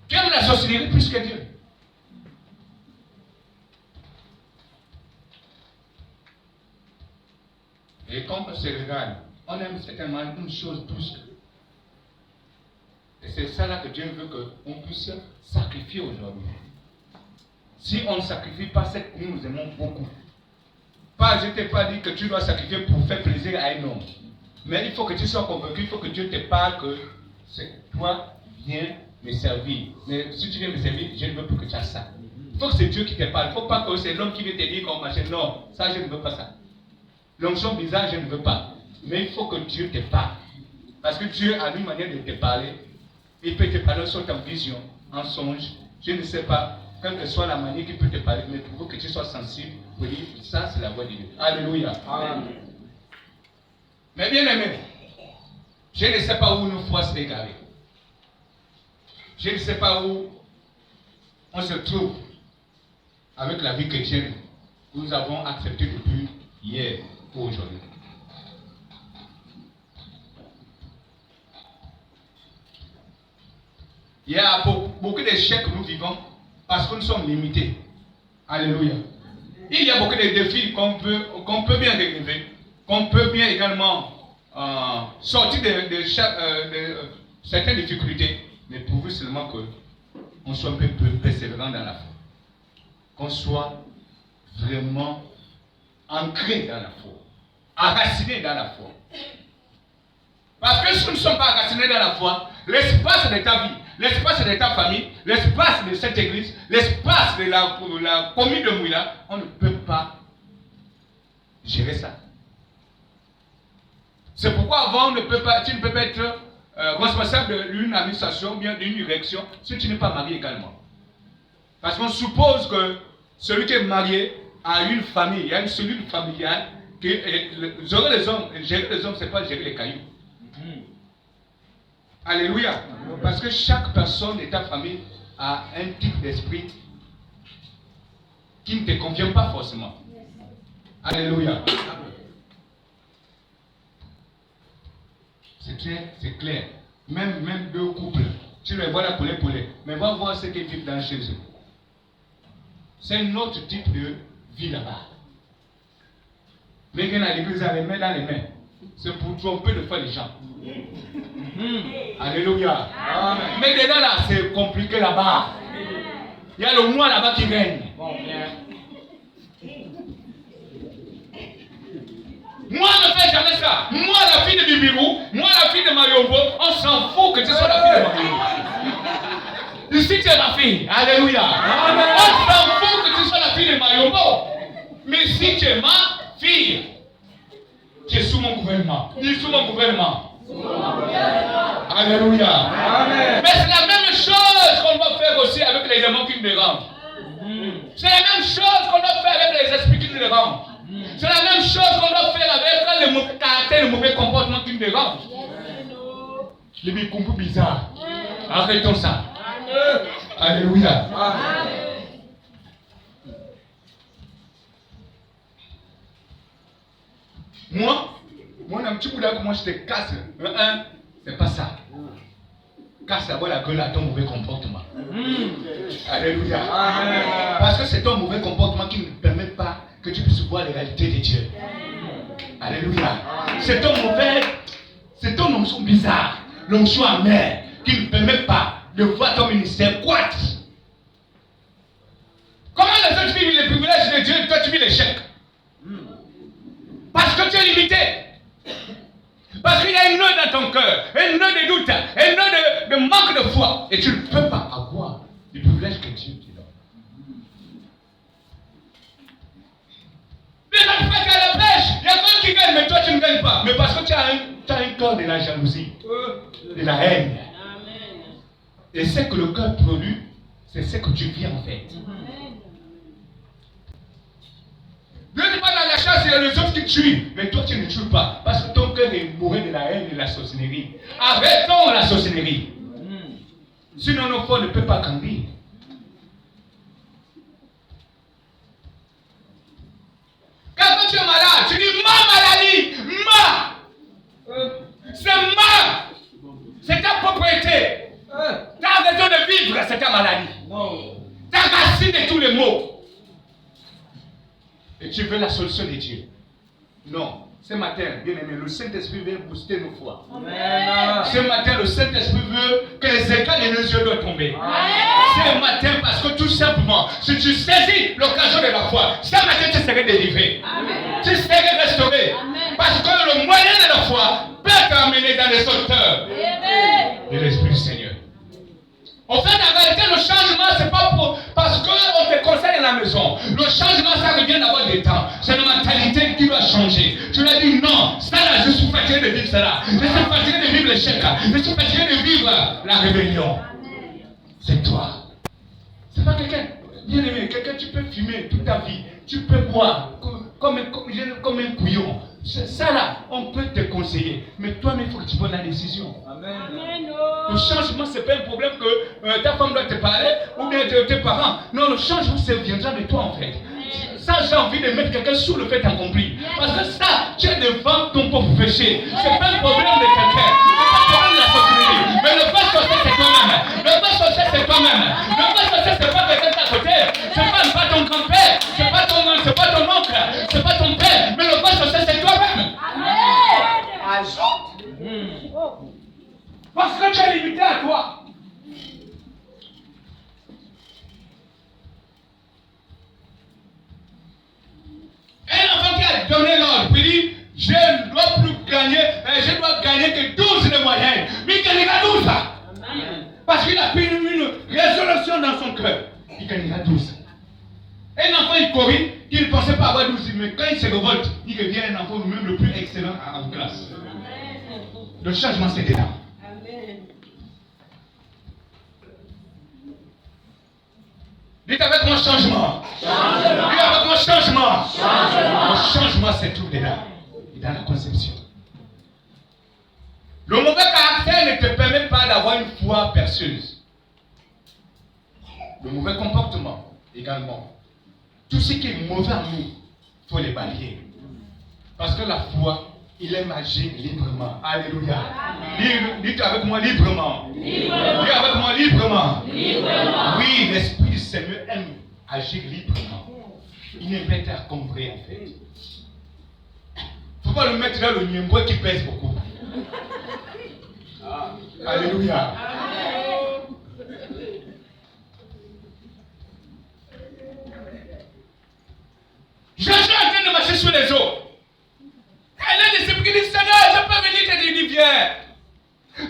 Tu aimes la sorcellerie plus que Dieu. Et quand on se regarde, on aime certainement une chose plus que. Et c'est ça là que Dieu veut qu'on puisse sacrifier aujourd'hui. Si on ne sacrifie pas, c'est que nous aimons beaucoup. Pas, je ne t'ai pas dit que tu dois sacrifier pour faire plaisir à un homme. Mais il faut que tu sois convaincu, il faut que Dieu te parle que c'est toi, viens me servir. Mais si tu viens me servir, je ne veux plus que tu aies ça. Il faut que c'est Dieu qui te parle. Il ne faut pas que c'est l'homme qui vient te dire qu'on marche. Non, ça je ne veux pas ça. L'onction bizarre, je ne veux pas. Mais il faut que Dieu te parle. Parce que Dieu a une manière de te parler. Il peut te parler sur ta vision, en songe. Je ne sais pas, quelle que soit la manière qu'il peut te parler, mais pour que tu sois sensible, pour dire, ça c'est la voix de Dieu. Alléluia. Amen. Mais bien aimé, je ne sais pas où nos foi s'est égarée. Je ne sais pas où on se trouve avec la vie chrétienne que nous avons acceptée depuis hier ou aujourd'hui. Il y a beaucoup d'échecs que nous vivons parce que nous sommes limités. Alléluia. Il y a beaucoup de défis qu'on peut bien relever, qu'on peut bien également sortir de certaines difficultés, mais pourvu seulement que on soit un peu persévérant dans la foi. Qu'on soit vraiment ancré dans la foi, enraciné dans la foi. Parce que si nous ne sommes pas enracinés dans la foi, l'espace de ta vie, l'espace de ta famille, l'espace de cette église, l'espace de la commune de Mouila, on ne peut pas gérer ça. C'est pourquoi avant, tu ne peux pas être responsable d'une administration ou bien d'une direction si tu n'es pas marié également. Parce qu'on suppose que celui qui est marié a une famille, il y a une cellule familiale. Gérer les hommes, ce n'est pas gérer les cailloux. Alléluia. Parce que chaque personne de ta famille a un type d'esprit qui ne te convient pas forcément. Alléluia. C'est clair. Même deux couples, tu les vois là poulet, mais va voir ce qu'ils vivent dans chez eux. C'est un autre type de vie là-bas. Mais quand à l'église, a les mains dans les mains. C'est pour tromper de fois les gens. Alléluia. Amen. Mais dedans là, c'est compliqué là-bas. Il y a le moi là-bas qui règne. Moi, ne fais jamais ça. Moi, la fille de Bibirou, moi, la fille de Mariombo, on s'en fout que tu sois la fille de Mariombo. Ici, tu es ma fille. Alléluia. Amen. On s'en fout que tu sois la fille de Mariombo. Mais si tu es ma fille, tu es sous mon gouvernement. Dis sous mon gouvernement. Alléluia. Amen. Mais c'est la même chose qu'on doit faire aussi avec les démons qui nous dérangent. C'est la même chose qu'on doit faire avec les esprits qui nous dérangent. C'est la même chose qu'on doit faire avec les mauvais caractères, les mauvais comportements qui nous dérangent. Les bicombous bizarres. Arrêtons ça. Alléluia. Moi, un petit bout là, moi je te casse. C'est pas ça. Casse d'abord la gueule à ton mauvais comportement. Alléluia. Parce que c'est ton mauvais comportement qui ne permet pas que tu puisses voir les réalités de Dieu. Alléluia. C'est ton onction bizarre, l'onction amère, qui ne permet pas de voir ton ministère croître. Comment les autres vivent les privilèges de Dieu et toi tu vis l'échec? Parce que tu es limité. Parce qu'il y a une nœud dans ton cœur, une nœud de doute, une nœud de manque de foi. Et tu ne peux pas avoir les privilèges que Dieu te donne. Les autres frères qui à la pêche, il y a quelqu'un qui gagne, mais toi tu ne gagnes pas. Mais parce que tu as un cœur de la jalousie, de la haine. Et ce que le cœur produit, c'est ce que tu vis en fait. Dieu n'est pas dans la chasse, il y a les autres qui tuent, mais toi tu ne tues pas, parce que ton cœur est bourré de la haine et de la sorcellerie. Arrêtons la sorcellerie. Sinon nos foi ne peut pas grandir. Quand tu es malade, tu dis ma maladie, c'est c'est ta propriété. Tu as raison de vivre, c'est ta maladie. Tu as racine de tous les maux. Et tu veux la solution de Dieu. Non. Ce matin, bien aimé, le Saint-Esprit veut booster nos foi. Ce matin, le Saint-Esprit veut que les écailles de nos yeux doivent tomber. Ce matin, parce que tout simplement, si tu saisis l'occasion de la foi, ce matin, tu serais délivré. Tu serais restauré. Parce que le moyen de la foi peut t'amener dans les hauteurs de l'Esprit du Seigneur. En fait, en réalité, le changement, c'est pas parce qu'on te conseille à la maison. Le changement, ça revient d'avoir des temps. C'est la mentalité qui doit changer. Tu lui as dit non, ça là, je suis fatigué de vivre cela. Je suis fatigué de vivre l'échec. Je suis fatigué de vivre la rébellion. C'est toi. C'est pas quelqu'un. Bien aimé, quelqu'un, tu peux fumer toute ta vie. Tu peux boire comme un couillon. Ça là, on peut te conseiller. Mais toi-même, il faut que tu prennes la décision. Amen. Le changement, ce n'est pas un problème que ta femme doit te parler ou bien tes parents. Non, le changement, ça viendra de toi en fait. Ça, j'ai envie de mettre quelqu'un sur le fait accompli. Parce que ça, tu es devant ton propre péché. Ce n'est pas un problème de quelqu'un. Ce n'est pas un problème de la société. Mais le vrai sorcier, c'est toi-même. Le vrai sorcier, c'est toi-même. Le vrai sorcier, ce n'est pas quelqu'un de ta côté. Ce n'est pas ton grand-père. Ce n'est pas ton oncle. Ce n'est pas ton père. Mais le vrai sorcier, c'est toi-même. Parce que tu es limité à toi. je dois gagner que 12 de moyenne. Mais il gagnera 12. Parce qu'il a pris une résolution dans son cœur. Il gagnera 12. Un enfant, il corrige, il ne pensait pas avoir 12, mais quand il se révolte, il devient un enfant même le plus excellent en classe. Le changement, c'est dedans. Dites avec moi changement. Dites avec moi changement. Le changement, c'est tout dedans. Et dans la conception. Le mauvais caractère ne te permet pas d'avoir une foi perceuse. Le mauvais comportement également. Tout ce qui est mauvais en nous, il faut les balayer. Parce que la foi, il aime agir librement. Alléluia. Dites avec moi librement. Dites avec moi librement. Oui, l'Esprit du Seigneur aime agir librement. Il n'est pas encombré en fait. Il ne faut pas le mettre dans le niembo qui pèse beaucoup. Alléluia. Je suis en train de marcher sur les eaux. Elle a des esprits qui disent Seigneur, je peux venir te dire, viens.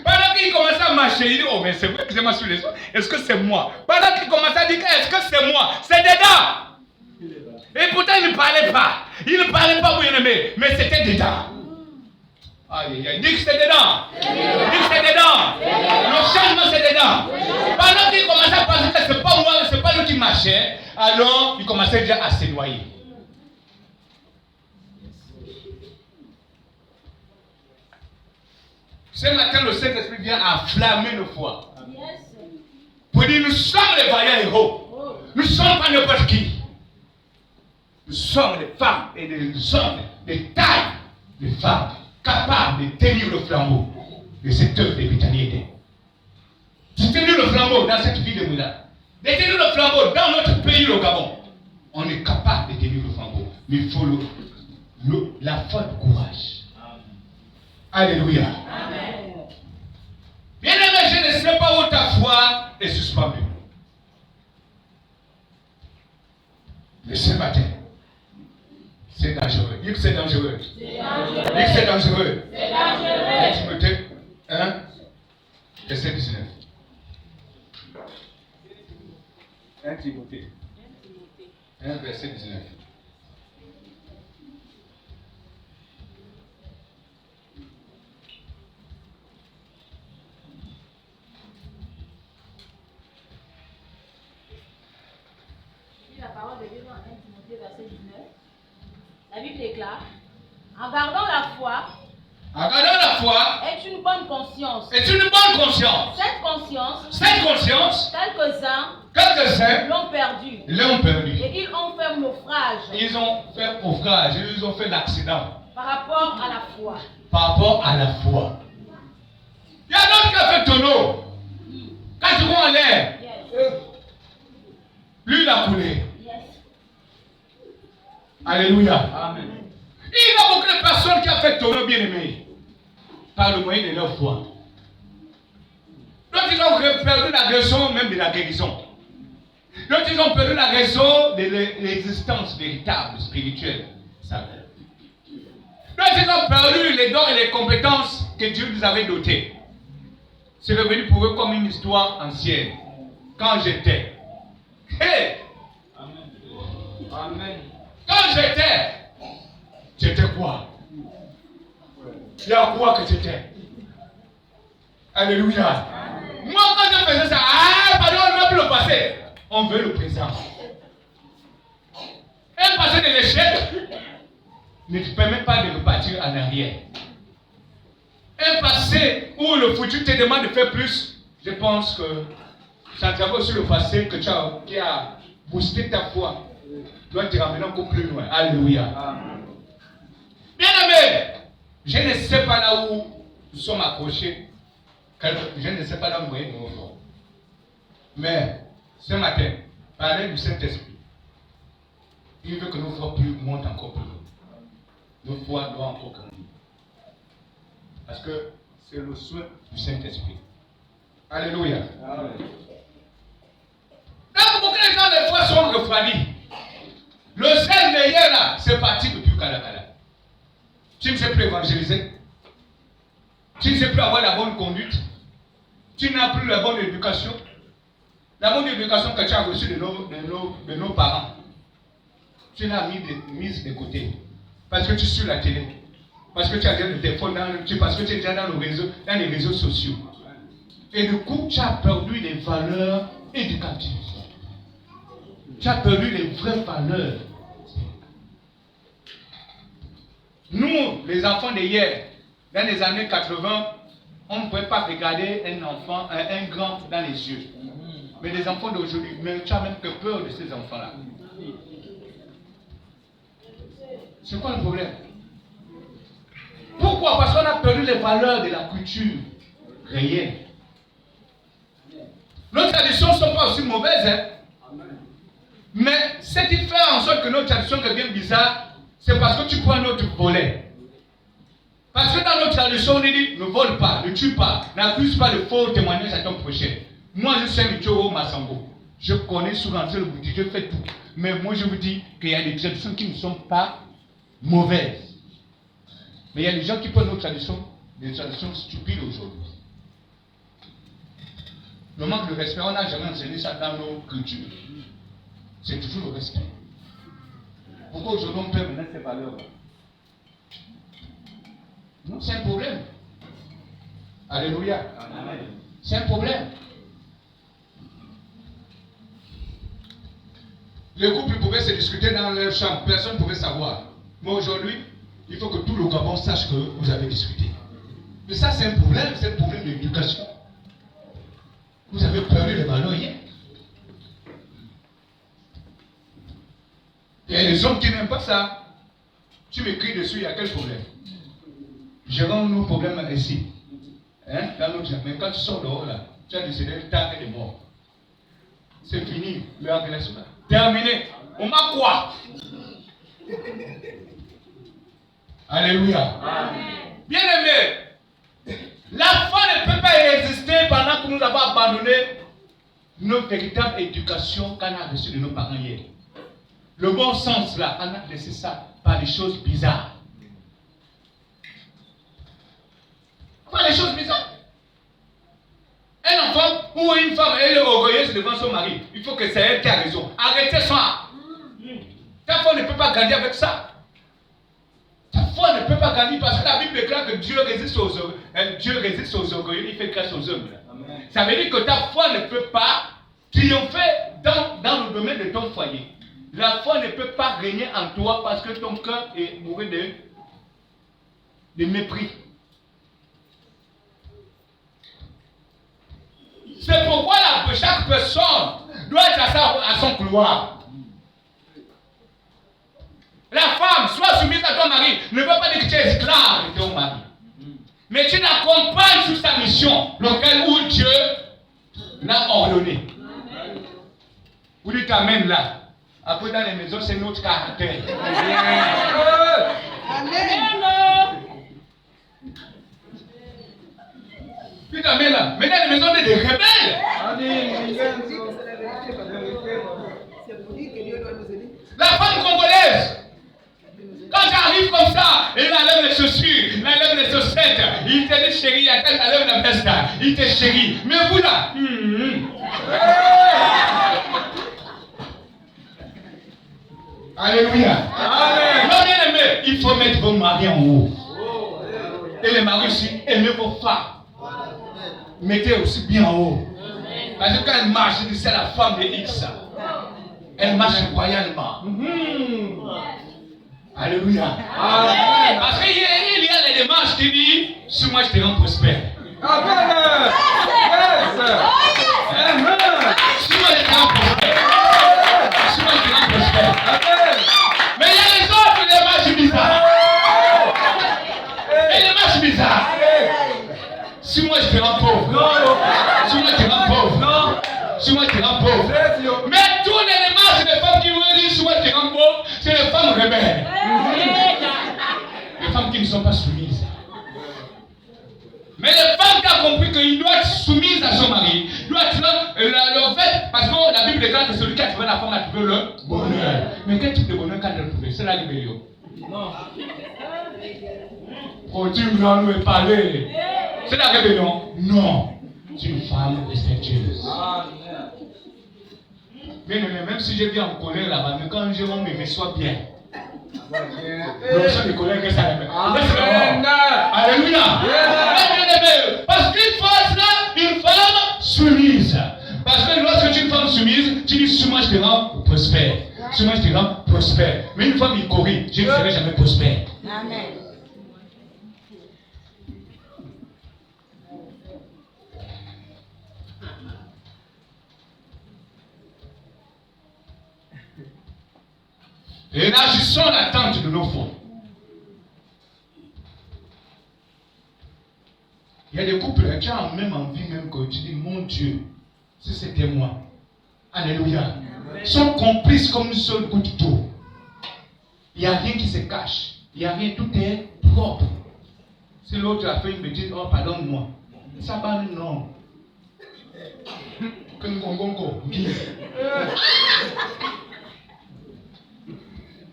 Pendant qu'il commence à marcher, il dit oh, mais c'est vrai que je marche sur les eaux. Est-ce que c'est moi? Pendant qu'il commence à dire est-ce que c'est moi? C'est dedans. Et pourtant, il ne parlait pas. Il ne parlait pas, bien aimé, mais c'était dedans. Aïe, aïe, dis que c'est dedans. Dis que c'est dedans. Le changement, c'est dedans. Pendant qu'il commençait à penser que c'est pas moi, c'est pas lui qui marchait, alors il commençait déjà à se noyer. Ce matin, le Saint-Esprit vient enflammer nos foi. Pour dire, nous sommes les vaillants héros. Nous ne sommes pas n'importe qui. Nous sommes des femmes et des hommes, des tailles de femmes capables de tenir le flambeau de cette œuvre de Béthanie. De tenir le flambeau dans cette vie de Moula. De tenir le flambeau dans notre pays, le Gabon. On est capable de tenir le flambeau. Mais il faut la foi de courage. Alléluia. Amen. Bien aimé, je ne sais pas où ta foi est suspendue. Mais ce matin, c'est dangereux. Dis que c'est dangereux. Dis que c'est dangereux. C'est dangereux. Timothée 1, verset 19. 1 Timothée 1, verset 19. La parole de Dieu dans 1 Timothée verset 19. La Bible déclare en gardant la foi est une bonne conscience. Est une bonne conscience. Cette conscience, quelques-uns l'ont perdue. Et ils ont fait naufrage. Ils ont fait naufrage. Ils ont fait l'accident. Par rapport à la foi. Par rapport à la foi. Il y a d'autres qui ont fait tonneau. Quand tu vois en l'air, lui il a coulé. Alléluia. Amen. Il y a beaucoup de personnes qui ont fait tonneau bien aimé par le moyen de leur foi. Donc ils ont perdu la raison même de la guérison. Donc ils ont perdu la raison de l'existence véritable, spirituelle. Donc ils ont perdu les dons et les compétences que Dieu nous avait dotées. C'est revenu pour eux comme une histoire ancienne. Quand j'étais. Hey! Amen. Quand j'étais quoi? Il y a quoi que j'étais? Alléluia. Amen. Moi quand je faisais ça, pardon, on ne veut plus le passé. On veut le présent. Un passé de l'échec ne te permet pas de repartir en arrière. Un passé où le futur te demande de faire plus, je pense que ça travaille sur le passé que qui a boosté ta foi. Doit te ramener encore plus loin. Alléluia. Bien aimé, je ne sais pas là où nous sommes accrochés. Je ne sais pas là où nous sommes. Mais ce matin, parler du Saint-Esprit, il veut que nos foi montent encore plus haut. Nos foi doivent encore grandir. Parce que c'est le souhait du Saint-Esprit. Alléluia. Amen. Donc, beaucoup de gens, les foi sont refroidis. Le sel meilleur là, c'est parti depuis Kalakala. Tu ne sais plus évangéliser. Tu ne sais plus avoir la bonne conduite. Tu n'as plus la bonne éducation. La bonne éducation que tu as reçue de nos parents, tu l'as mise de côté. Parce que tu suis la télé. Parce que tu as déjà le téléphone, parce que tu es déjà dans les réseaux sociaux. Et du coup, tu as perdu les valeurs éducatives. Tu as perdu les vraies valeurs. Nous, les enfants d'hier, dans les années 80, on ne pouvait pas regarder un enfant, un grand dans les yeux. Mais les enfants d'aujourd'hui, mais tu as même que peur de ces enfants-là. C'est quoi le problème? Pourquoi? Parce qu'on a perdu les valeurs de la culture réelle. Nos traditions ne sont pas aussi mauvaises, hein? Mais ce qui fait en sorte que nos traditions deviennent bizarres, c'est parce que tu prends notre volet. Parce que dans notre tradition, on dit ne vole pas, ne tue pas, n'accuse pas de faux témoignages à ton prochain. Moi, je suis un Michoro Massango. Je connais souvent le boutique, je fais tout. Mais moi, je vous dis qu'il y a des traditions qui ne sont pas mauvaises. Mais il y a des gens qui prennent nos traditions, des traditions stupides aujourd'hui. Le manque de respect, on n'a jamais enseigné ça dans nos cultures. C'est toujours le respect. Pourquoi aujourd'hui on perd maintenant ces valeurs-là? Non, c'est un problème. Alléluia. Amen. C'est un problème. Les couples pouvaient se discuter dans leur chambre, personne ne pouvait savoir. Mais aujourd'hui, il faut que tout le Gabon sache que vous avez discuté. Mais ça, c'est un problème d'éducation. Vous avez perdu les valeurs hier. Il y a des hommes qui n'aiment pas ça. Tu m'écris dessus, il y a quel problème? Gérons nos problèmes ici. Hein? Dans notre jardin. Mais quand tu sors dehors là, tu as décidé de t'arrêter de mort. C'est fini, le agressement. Terminé. On m'a quoi? Alléluia. Amen. Bien aimé, la foi ne peut pas résister pendant que nous avons abandonné notre véritable éducation qu'on a reçue de nos parents hier. Le bon sens là, on a laissé ça par des choses bizarres. Par des choses bizarres. Un enfant ou une femme, elle est orgueilleuse devant son mari. Il faut que c'est elle qui a raison. Arrêtez ça. Ta foi ne peut pas gagner avec ça. Ta foi ne peut pas gagner parce que la Bible déclare que Dieu résiste aux orgueilleux, il fait grâce aux hommes. Amen. Ça veut dire que ta foi ne peut pas triompher dans le domaine de ton foyer. La foi ne peut pas régner en toi parce que ton cœur est bourré de mépris. C'est pourquoi chaque personne doit être à son couloir. La femme, sois soumise à ton mari. Ne veut pas dire que tu es esclave de ton mari. Mais tu l'accompagnes sur sa mission, lequel où Dieu l'a ordonné. Vous dites Amen là. Après dans les maisons, c'est notre caractère. Amen. Puis Amen là. Mais dans les maisons, on est des rebelles. La femme congolaise. Quand j'arrive comme ça, il enlève les chaussures, il enlève les chaussettes, il te dit chérie, il enlève la veste, il te chérie. Mais vous là, Alléluia. Amen. Non, bien aimé, il faut mettre vos maris en haut. Et les maris aussi, aimez vos femmes. Mettez aussi bien en haut. Parce que quand elle marche, c'est la femme de X. Elle marche royalement. Alléluia. Amen. Parce qu'il y a les démarches qui disent, sur moi je te rends prospère. Amen. Sur moi je te rends prospère. Sur moi je te rends prospère. Mais il y a les autres démarches bizarres. Et les démarches bizarres. Sur moi je te rends pauvre. Sur moi je te rends pauvre. Sur moi je te rends pauvre. Mais tous les démarches des femmes qui me disent sur moi je te rends pauvre, c'est les femmes rebelles. Les femmes qui ne sont pas soumises. Mais les femmes qui ont compris qu'il doit être soumise à son mari, doit être le fait, parce que la Bible déclare que celui qui a trouvé la femme a trouvé le bonheur. Mais quel type de bonheur qu'a-t-elle trouvé? C'est la rébellion. Non. Oh, tu dois nous parler. C'est la rébellion. Non. Tu es une femme respectueuse. Bien aimé, même si je viens en colère là-bas, mais quand je me reçois bien. Le colère que ça aime. Alléluia. Parce qu'il faut être une femme soumise. Parce que lorsque tu es une femme soumise, tu dis souvent je te rends prospère. Souvent je te rends prospère. Mais une femme qui corrige, je ne serai jamais prospère. Amen. Et agissons l'attente de nos fonds. Il y a des couples qui ont même envie même que tu dis, mon Dieu, si c'était moi. Alléluia. Sont complices comme une seule goutte d'eau. Il n'y a rien qui se cache. Il n'y a rien, tout est propre. Si l'autre a fait une bêtise, oh pardonne-moi. Ça va non. Que nous gongongo.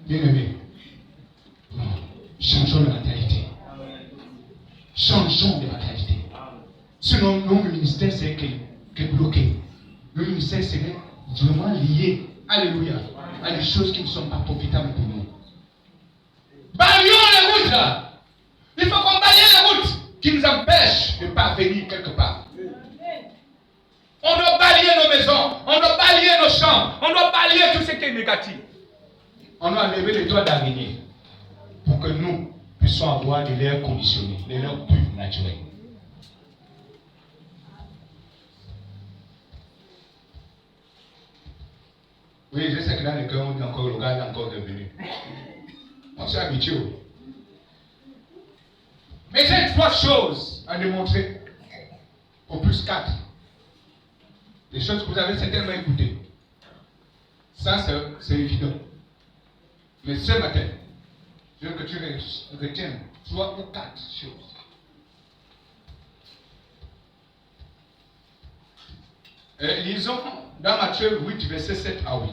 Bien-aimés, changeons de mentalité. Changeons de mentalité. Sinon, notre ministère c'est bloqué. Le ministère serait vraiment lié, alléluia, à des choses qui ne sont pas profitables pour nous. Balayons les routes là. Il faut qu'on balaye les routes qui nous empêchent de parvenir quelque part. On doit balayer nos maisons, on doit balayer nos champs, on doit balayer tout ce qui est négatif. On doit lever les toits d'araignée pour que nous puissions avoir de l'air conditionné, de l'air pur, naturel. Oui, je sais que dans le cœur, on dit encore le gars est encore revenu. On s'est habitué. Mais j'ai 3 choses à démontrer. Au plus 4. Des choses que vous avez certainement écoutées. Ça, c'est évident. Mais ce matin, je veux que tu retiennes 3 ou 4 choses. Lisons dans Matthieu 8, verset 7 à 8.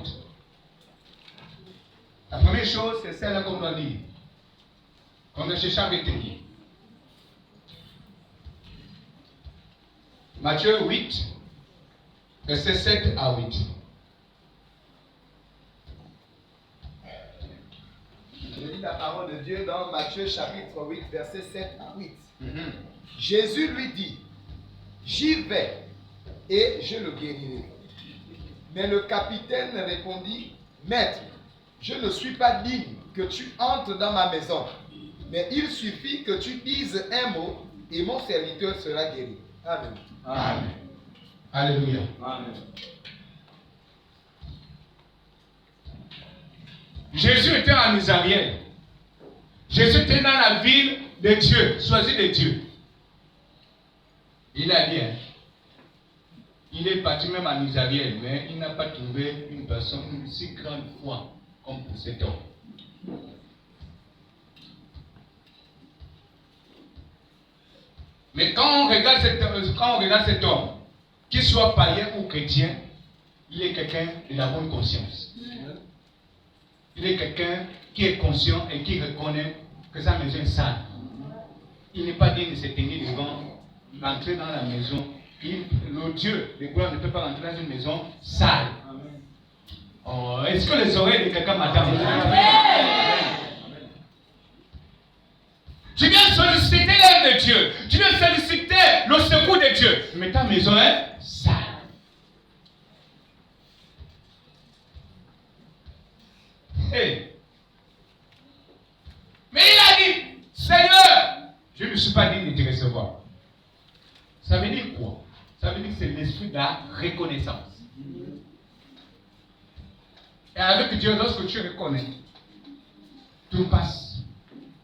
La première chose, c'est celle qu'on doit lire. Qu'on doit chercher à retenir. Matthieu 8, verset 7 à 8. Je lis la parole de Dieu dans Matthieu chapitre 8, verset 7 à 8. Jésus lui dit, j'y vais et je le guérirai. Mais le capitaine répondit, Maître, je ne suis pas digne que tu entres dans ma maison, mais il suffit que tu dises un mot et mon serviteur sera guéri. Amen. Amen. Alléluia. Amen. Jésus était en Israël. Jésus était dans la ville de Dieu, choisi de Dieu. Il a dit, hein, il est parti même en Israël, mais il n'a pas trouvé une personne une si grande foi comme pour cet homme. Mais quand on regarde cet homme, qu'il soit païen ou chrétien, il est quelqu'un de la bonne conscience. Il est quelqu'un qui est conscient et qui reconnaît que sa maison est sale. Il n'est pas digne de se tenir devant, rentrer dans la maison. Le Dieu de gloire ne peut pas rentrer dans une maison sale. Oh, est-ce que les oreilles de quelqu'un m'attendent? Tu viens solliciter l'aide de Dieu. Tu viens solliciter le secours de Dieu. Mais ta maison est sale. Hey. Mais il a dit, Seigneur, je ne suis pas digne de te recevoir. Ça veut dire quoi? Ça veut dire que c'est l'esprit de la reconnaissance. Et avec Dieu, lorsque tu reconnais, tout passe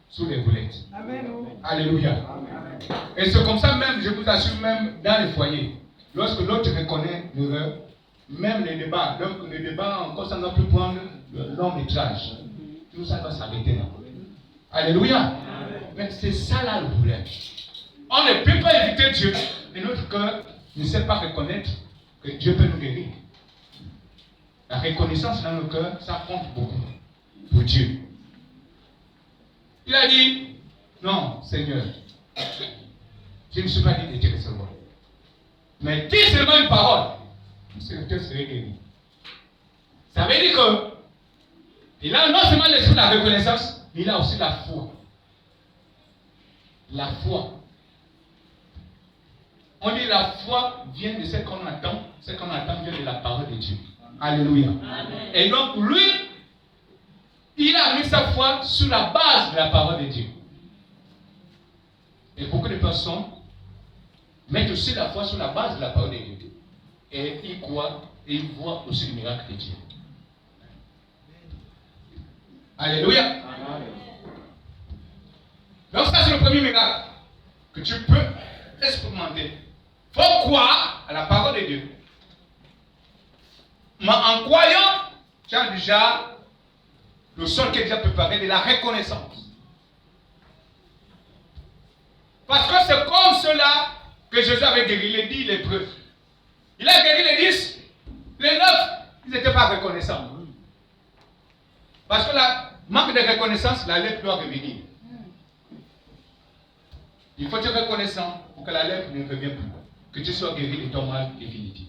sous les boulettes. Amen. Alléluia. Amen. Et c'est comme ça même, je vous assure, même dans les foyers, lorsque l'autre reconnaît l'erreur, même les débats, donc les débats encore, ça ne doit plus prendre le long métrage. Tout ça doit s'arrêter là. Alléluia. Mais c'est ça là le problème. On ne peut pas éviter Dieu et notre cœur ne sait pas reconnaître que Dieu peut nous guérir. La reconnaissance dans le cœur, ça compte beaucoup pour Dieu. Il a dit, non, Seigneur, je ne suis pas dit de te recevoir. Mais dis seulement une parole, mon serviteur serait guéri. Ça veut dire que il a non seulement l'esprit de la reconnaissance, mais il a aussi la foi. La foi. On dit la foi vient de ce qu'on attend. Ce qu'on attend vient de la parole de Dieu. Alléluia. Amen. Et donc lui, il a mis sa foi sur la base de la parole de Dieu. Et beaucoup de personnes mettent aussi la foi sur la base de la parole de Dieu. Et ils croient et ils voient aussi le miracle de Dieu. Alléluia. Amen. Donc ça c'est le premier miracle que tu peux expérimenter. Il faut croire à la parole de Dieu. Mais en croyant, tu as déjà le sol qui est déjà préparé de la reconnaissance. Parce que c'est comme cela que Jésus avait guéri les 10 lépreux. Il a guéri les 10, les 9, ils n'étaient pas reconnaissants. Parce que la manque de reconnaissance, la lèpre doit revenir. Il faut être reconnaissant pour que la lèpre ne revienne plus. Que tu sois guéri de ton mal définitif.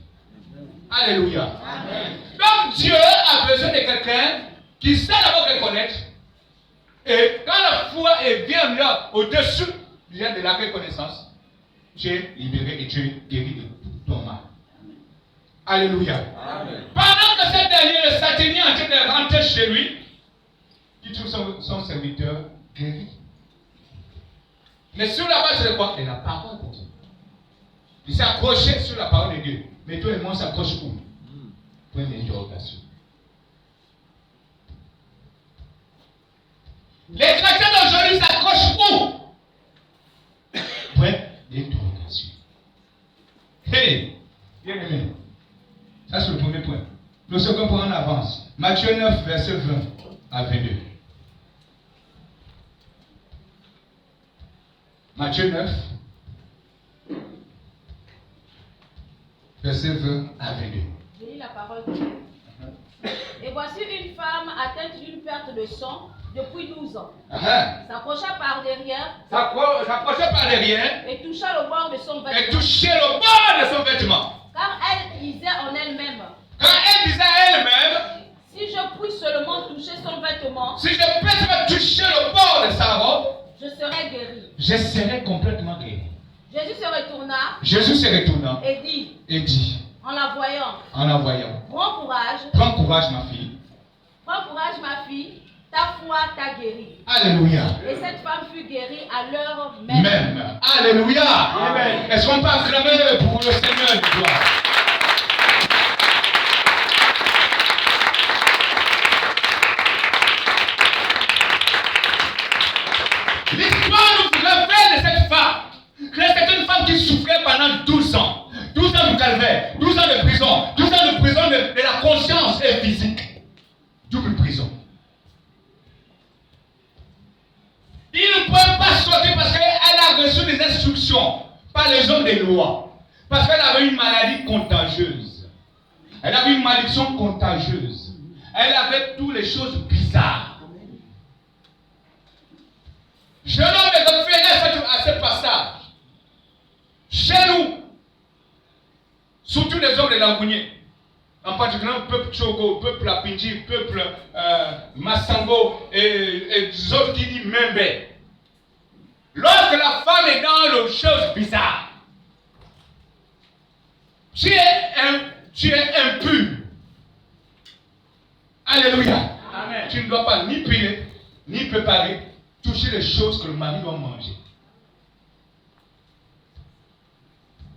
Alléluia. Amen. Donc Dieu a besoin de quelqu'un qui sait d'abord reconnaître. Et quand la foi vient là au-dessus de la reconnaissance, tu es libéré et tu es guéri de ton mal. Alléluia. Amen. Pendant que cet dernier, le satanier, en train de rentrer chez lui, il trouve son serviteur guéri. Mais sur la base de quoi? De la parole de Dieu. Il s'est accroché sur la parole de Dieu. Mais toi et moi, on s'accroche où? Point d'interrogation. Les chrétiens d'aujourd'hui s'accrochent où? Point d'interrogation. Hey, bien aimé. Ça, c'est le premier point. Le second point, on avance. Matthieu 9, verset 20 à 22. Matthieu 9, verset 20 à 22. Je lis la parole de Dieu. Et voici une femme atteinte d'une perte de sang depuis 12 ans. S'approcha par derrière. Et toucha le bord de son vêtement. Car elle disait en elle-même. Si je puis seulement toucher son vêtement. Si je peux seulement toucher le bord de sa robe. Je serai guéri. Je serai complètement guéri. Jésus se retourna. Et dit. En la voyant. Prends courage, ma fille. Ta foi t'a guéri. Alléluia. Et cette femme fut guérie à l'heure même. Alléluia. Amen. Est-ce qu'on peut acclamer pour le Seigneur de gloire? L'histoire nous révèle de cette femme. C'était une femme qui souffrait pendant 12 ans. 12 ans de calvaire, 12 ans de prison, 12 ans de prison de la conscience et physique. Double prison. Il ne pouvait pas sortir parce qu'elle a reçu des instructions par les hommes des lois. Parce qu'elle avait une maladie contagieuse. Elle avait une malédiction contagieuse. Elle avait toutes les choses bizarres. Je nomme référence à ce passage. Chez nous, surtout les hommes de Langounier, en particulier le peuple Chogo, peuple Lapinji, peuple Massango et les autres qui disent Membe. Lorsque la femme est dans les choses bizarres, tu es impur. Alléluia. Amen. Tu ne dois pas ni prier, ni préparer, toucher les choses que le mari doit manger.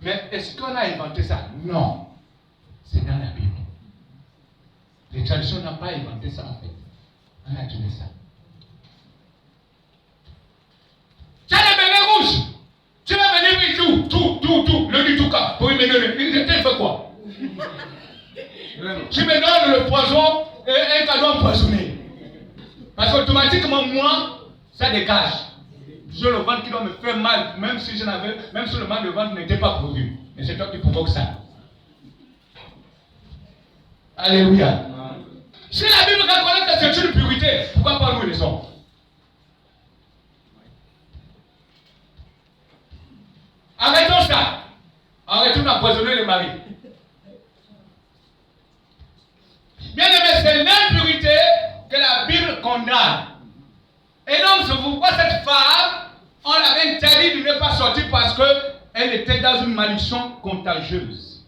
Mais est-ce qu'on a inventé ça? Non. C'est dans la Bible. Les traditions n'ont pas inventé ça en fait. On a donné ça. Tu as les bébés rouges. Tu vas venir avec tout. Le dit tout cas. Pour lui me donner. Il fait quoi? Tu me donnes le poison et un cadeau empoisonné. Parce qu'automatiquement, moi, ça dégage. Je le ventre qui doit me faire mal, même si le mal de ventre n'était pas prévu. Mais c'est toi qui provoque ça. Alléluia. Si la Bible reconnaît que c'est une purité, pourquoi pas nous les hommes? Arrêtons ça. Arrêtons d'empoisonner les maris. Bien aimé, c'est l'impurité que la Bible condamne. Et donc, je vous vois cette femme, on l'avait interdit de ne pas sortir parce qu'elle était dans une malédiction contagieuse.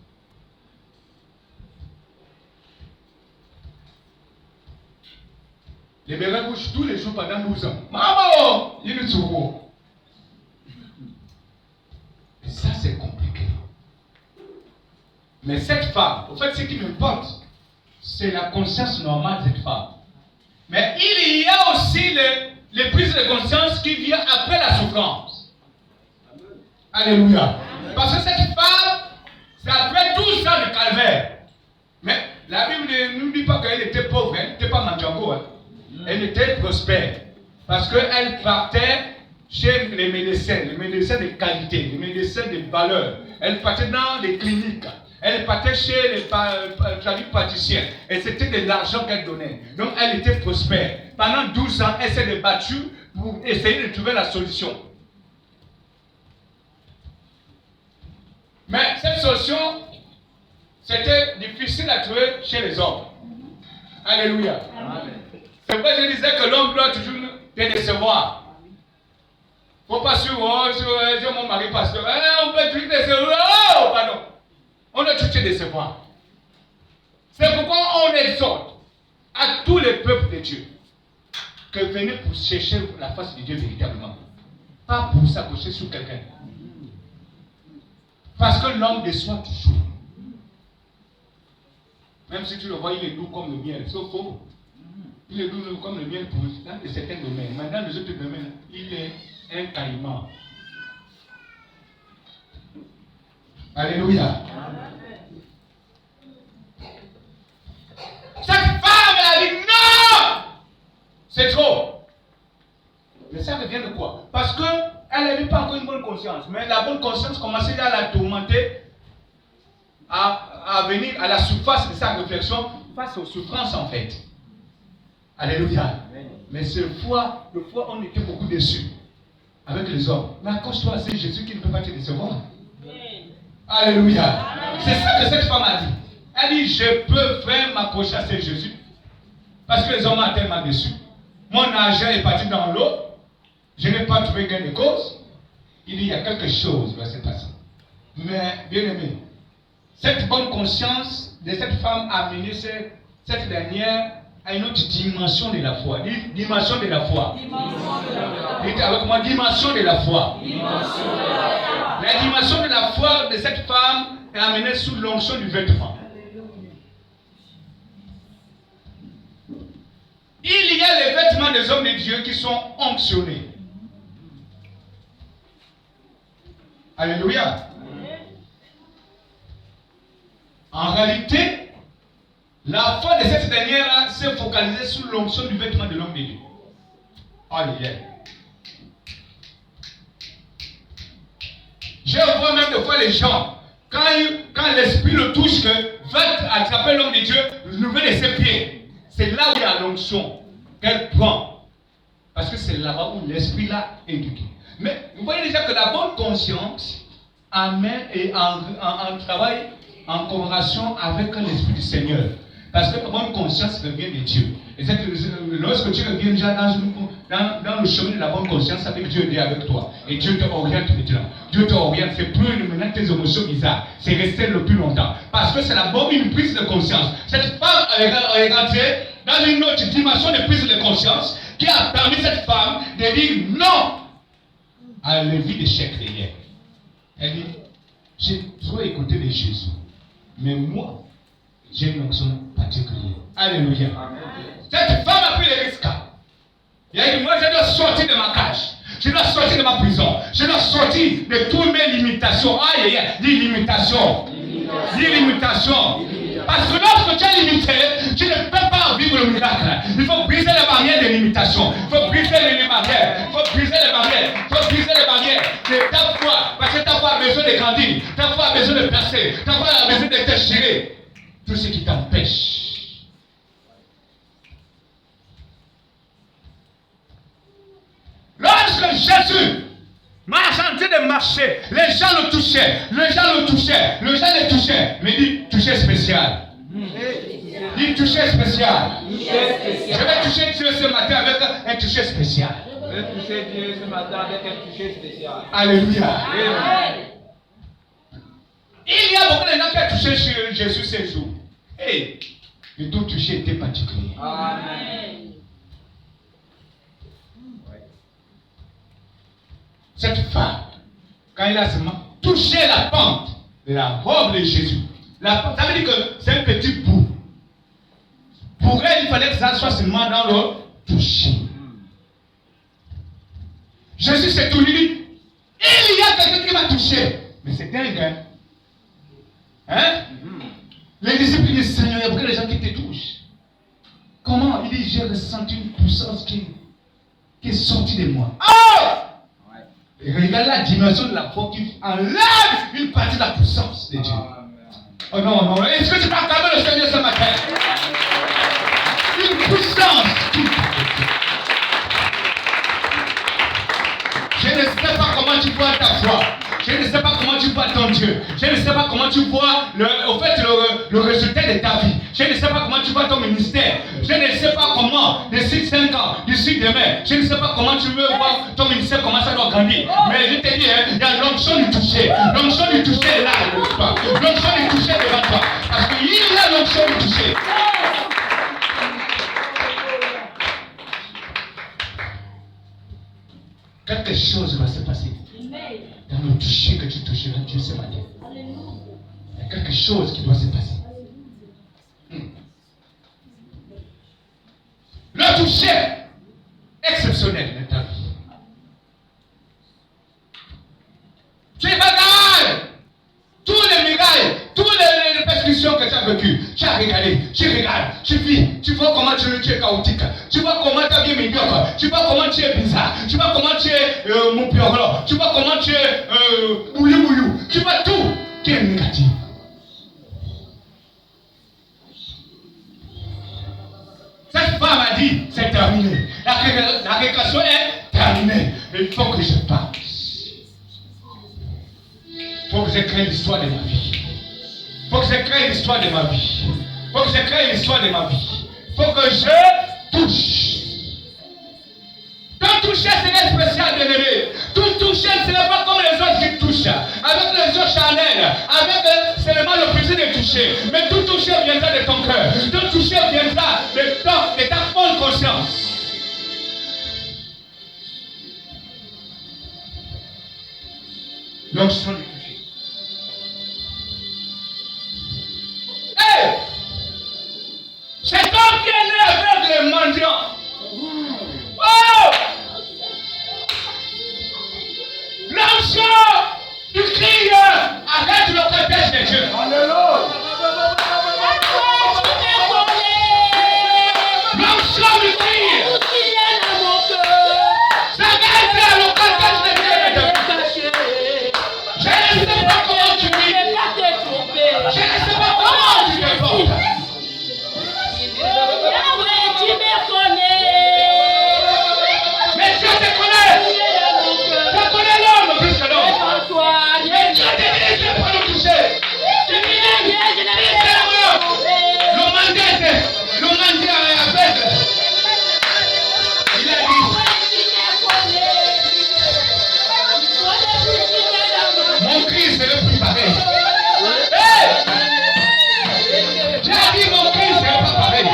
Les bébés couchent tous les jours pendant 12 ans. Maman, il est toujours. Et ça, c'est compliqué. Mais cette femme, au fait, ce qui m'importe, c'est la conscience normale de cette femme. Mais il y a aussi les prises de conscience qui viennent après la souffrance. Alléluia. Parce que cette femme, c'est après 12 ans de calvaire. Mais la Bible ne nous dit pas qu'elle était pauvre, elle n'était pas mandjango. Elle était prospère. Parce qu'elle partait chez les médecins de qualité, les médecins de valeur. Elle partait dans les cliniques. Elle partait chez les praticiens. Et c'était de l'argent qu'elle donnait. Donc elle était prospère. Pendant 12 ans, elle s'est battue pour essayer de trouver la solution. Mais cette solution, c'était difficile à trouver chez les hommes. Alléluia. C'est pourquoi je disais que l'homme doit toujours te décevoir. Il ne faut pas suivre, sur mon mari pasteur. On peut toujours décevoir. Oh, pardon. On doit toujours te décevoir. C'est pourquoi on exhorte à tous les peuples de Dieu que venez pour chercher la face de Dieu véritablement. Pas pour s'accrocher sur quelqu'un. Parce que l'homme déçoit toujours. Même si tu le vois, il est doux comme le miel. Sauf faux. Il est doux comme le miel pour dans certains domaines. Mais dans les autres domaines, il est un caïman. Alléluia. Cette femme, elle a dit non! C'est trop. Mais ça vient de quoi? Parce qu'elle n'avait pas encore une bonne conscience. Mais la bonne conscience commençait à la tourmenter, à venir à la surface de sa réflexion face aux souffrances en fait. Alléluia. Mais cette fois, on était beaucoup déçus avec les hommes. Mais accroche-toi, c'est Jésus qui ne peut pas te décevoir. Alléluia. C'est ça que cette femme a dit. Elle dit, je peux vraiment m'approcher à ce Jésus. Parce que les hommes m'ont tellement déçu. Mon argent est parti dans l'eau. Je n'ai pas trouvé gain de cause. Il dit, il y a quelque chose qui va se passer. Mais, bien aimé, cette bonne conscience de cette femme a mené cette dernière à une autre dimension de la foi. Dimension de la foi. Dites avec moi, dimension de la foi. La dimension de la foi de cette femme est amenée sous l'onction du vêtement. Il y a les vêtements des hommes de Dieu qui sont onctionnés. Alléluia. En réalité, la foi de cette dernière s'est focalisée sur l'onction du vêtement de l'homme de Dieu. Alléluia. Je vois même des fois les gens, quand l'esprit le touche, que veut attraper l'homme de Dieu, lever de ses pieds. C'est là où il y a l'onction qu'elle prend. Parce que c'est là-bas où l'esprit l'a éduqué. Mais vous voyez déjà que la bonne conscience amène et en travail en collaboration avec l'esprit du Seigneur. Parce que la bonne conscience revient de Dieu. Et lorsque tu reviens déjà dans le chemin de la bonne conscience, avec Dieu est avec toi. Et Dieu te oriente maintenant. Dieu te oriente. C'est plus maintenant tes émotions bizarres. C'est rester le plus longtemps. Parce que c'est une prise de conscience. Cette femme est rentrée dans une autre dimension de prise de conscience qui a permis cette femme de dire non à la vie de chaque hier. Elle dit, j'ai trop écouté de Jésus. Mais moi, j'ai une onction particulière. Alléluia. Amen. Cette femme a pris les risques. Il a dit, moi je dois sortir de ma cage. Je dois sortir de ma prison. Je dois sortir de toutes mes limitations. Aïe, aïe, dis limitation. Dis limitation. Parce que lorsque tu es limité, tu ne peux pas vivre le miracle. Il faut briser les barrières des limitations. Il faut briser les barrières. Il faut briser les barrières. Il faut briser les barrières de ta foi. Parce que ta foi a besoin de grandir. Ta foi a besoin de percer. Ta foi a besoin de déchirer. Tout ce qui t'empêche. Lorsque Jésus Marche en train de marcher. Les gens le touchaient. Les gens le touchaient. Les gens le touchaient. Mais il dit toucher spécial. Il dit toucher spécial. Je vais toucher Dieu ce matin avec un toucher spécial. Je vais toucher Dieu ce matin avec un toucher spécial. Alléluia. Amen. Il y a beaucoup de gens qui ont touché sur Jésus ces jours. Et le tout touché était particulier. Amen. Cette femme, quand il a seulement touché la pente de la robe de Jésus, la pente, ça veut dire que c'est un petit bout. Pour elle, il fallait que ça soit seulement dans le toucher. Jésus s'est tourné, il dit, il y a quelqu'un qui m'a touché. Mais c'est dingue, hein? Hein? Les disciples disent, Seigneur, il y a beaucoup de gens qui te touchent. Comment? Il dit, j'ai ressenti une puissance qui est sortie de moi. Oh! Et regarde la dimension de la foi qui enlève une partie de la puissance de Dieu. Oh non, non. Est-ce que tu peux acclamer le Seigneur ce matin? Une puissance qui... Je ne sais pas comment tu vois ta foi. Je ne sais pas comment tu vois ton Dieu. Je ne sais pas comment tu vois le résultat de ta vie. Je ne sais pas comment tu vois ton ministère. Je ne sais pas comment, d'ici 5 ans, d'ici demain, je ne sais pas comment tu veux voir ton ministère, comment ça doit grandir. Mais je te dis, il y a l'onction du toucher. L'onction du toucher est là devant toi. L'onction du toucher est devant toi. Parce qu'il y a l'onction du toucher. Quelque chose va se passer. Dans le toucher que tu toucheras Dieu ce matin. Il y a quelque chose qui doit se passer. Le toucher exceptionnel de ta vie. Tu regardes tous les miracles, toutes les persécutions que tu as vécues. Tu as regardé, tu regardes, tu vis, tu vois comment tu es chaotique, tu vois comment ta vie est médiocre, tu vois comment tu es bizarre, tu vois comment tu es mon piorlo, tu vois comment tu es bouillou, tu vois tout qui est négatif. Cette femme a dit, c'est terminé. La récréation est terminée. Il faut que je parte. Il faut que je crée l'histoire de ma vie. Il faut que je crée l'histoire de ma vie. Il faut que je crée l'histoire de ma vie. Il faut que je touche. Ton toucher serait spécial, bien-aimé. Ton toucher, ce n'est pas comme les autres qui touchent. Avec les autres charnels. Avec seulement le plaisir de toucher. Mais tout toucher viendra de ton cœur. Ton toucher viendra de ta bonne conscience. L'onction du toucher. Hey! C'est comme qui est né avec les mendiants. Oh! L'onction du cri arrête le cortège de Dieu. Alléluia. L'onction du cri. Ça arrête le cortège de Dieu. Je ne sais pas comment tu vis. Je ne sais pas comment tu te portes. Mais Dieu te connaît. Tu connais l'homme plus que l'homme. Mais Dieu te dit, je ne peux pas le toucher. Le mandat est aveugle. Il a dit, mon cri serait plus pareil. Hey! J'ai dit, mon cri serait pas pareil.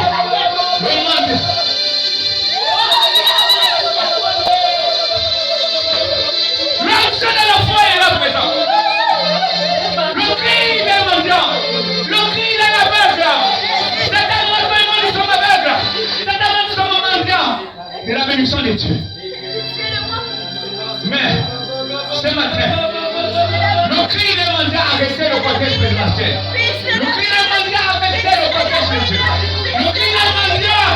Le mandat. L'onction de la foi est là présent. Le cri des mendiants. Le cri de l'aveugle. C'est un moment nous sommes aveugles. C'est un moment nous sommes mendiants. De la bénédiction de Dieu. Mais, ce matin, le cri des mendiants a resté le côté présidentiel. Le cri des mendiants a resté le côté de Dieu. Le cri des mendiants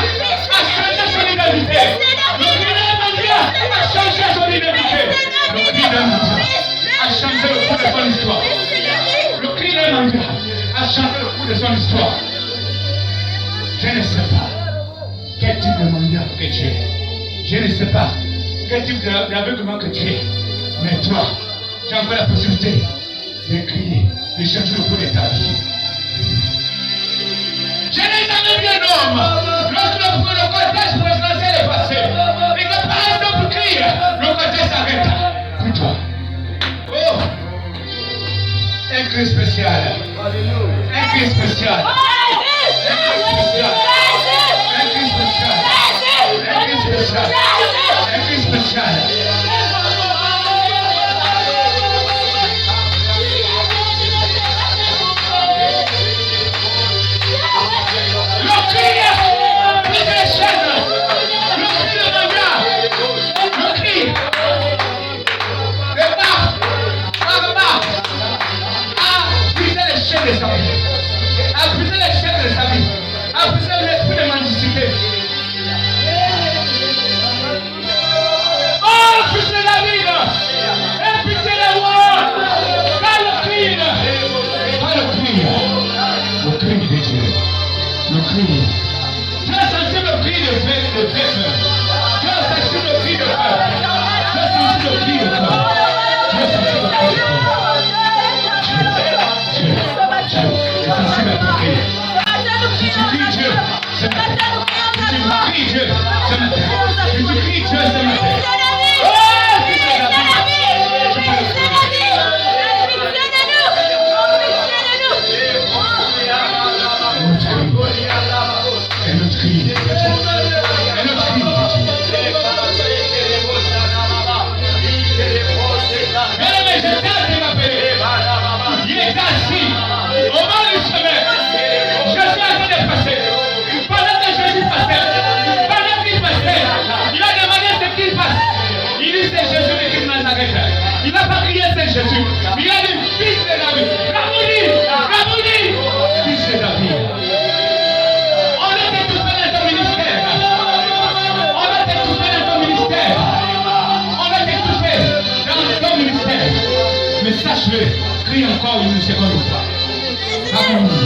a changé son identité. Le cri des mendiants a changé son identité. Le cri des mendiants a changé le cours de son histoire. Le cri des mendiants a changé le cours de son histoire. Je ne sais pas quel type de mendiant que tu es. Je ne sais pas quel type d'aveuglement que tu es. Mais toi, tu as encore la possibilité de crier, de chercher le coup de ta vie. Je n'ai jamais vu un homme, lorsque le cortège présidentiel est passé, et que par exemple crie, le cortège s'arrête. Puis-toi. Oh! Un cri spécial. Un cri spécial. Un cri spécial. Un cri spécial. Un cri spécial. Un cri spécial. A briser les chaînes de sa vie, a briser l'esprit de mendicité. Oh, briser la vie, et briser les rois, pas le cri, pas le cri de Dieu, le cri. Tu as senti le cri de Dieu, tu as senti le cri de cœur, tu as senti le cri de cœur, tu as senti le cri de cœur. Si tu cries Dieu, ce matin. Si tu cries Dieu, ce matin. Si tu cries Dieu, ce matin. Oh, c'est la vie. Et notre cri. Il est assis au bord du chemin. Jésus a été dépassé. Pendant que Jésus passait, pendant qu'il passait, il a demandé ce qu'il passe. Il dit c'est Jésus de Nazareth. Il n'a pas crié c'est Jésus. Il a dit fils de David. Ramouni, Ramouni, fils de David. On est étouffé dans ton ministère. On est étouffé dans ton ministère. On est étouffé dans ton ministère. Mais sache-le, crie encore une seconde fois. Ramouni.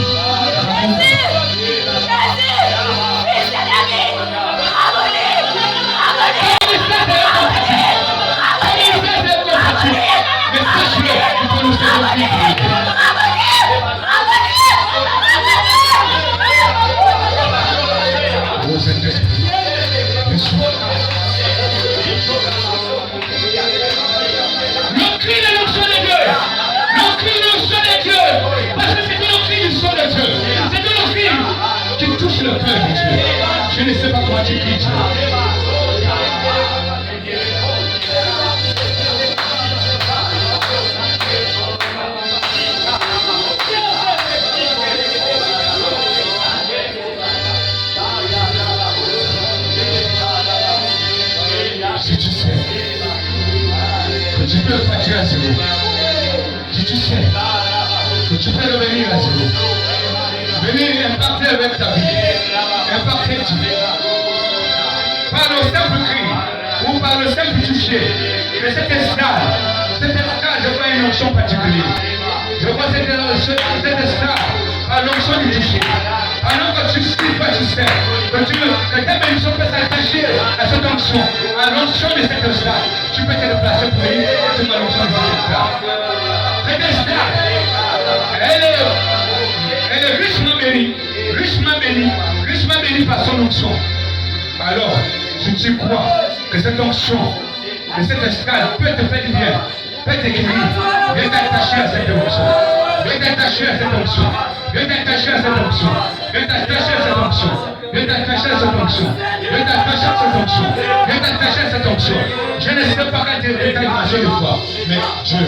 Le cri de l'onction de Dieu, le cri de l'onction de Dieu, parce que c'est le cri du son de Dieu, c'est le cri qui touche le cœur de Dieu. Je ne sais pas comment tu cries Dieu. Si tu sais que tu peux partir à zéro, si tu sais que tu peux revenir à zéro, venir impacter avec ta vie, impacter Dieu, par le simple cri ou par le simple toucher de cette esclave, je vois une onction particulière. Je vois cette esclave par l'onction du toucher. Alors que tu sais, que ta bénédiction peut s'attacher à cette onction, à l'onction de cette esclave. Tu peux te déplacer pour lui, c'est ma l'onction de cette esclave. Cette esclave, elle est richement bénie par son onction. Alors, si tu crois que cette onction de cette esclave peut te faire du bien, peut t'écrire, viens t'attacher à cette onction. Viens t'attacher à cette onction. Viens t'attacher à cette onction. Viens t'attacher à cette onction. Viens t'attacher à cette onction. Viens t'attacher à cette onction. Viens t'attacher à cette onction. Je ne sais pas quand tu es détaillé de foi, mais Dieu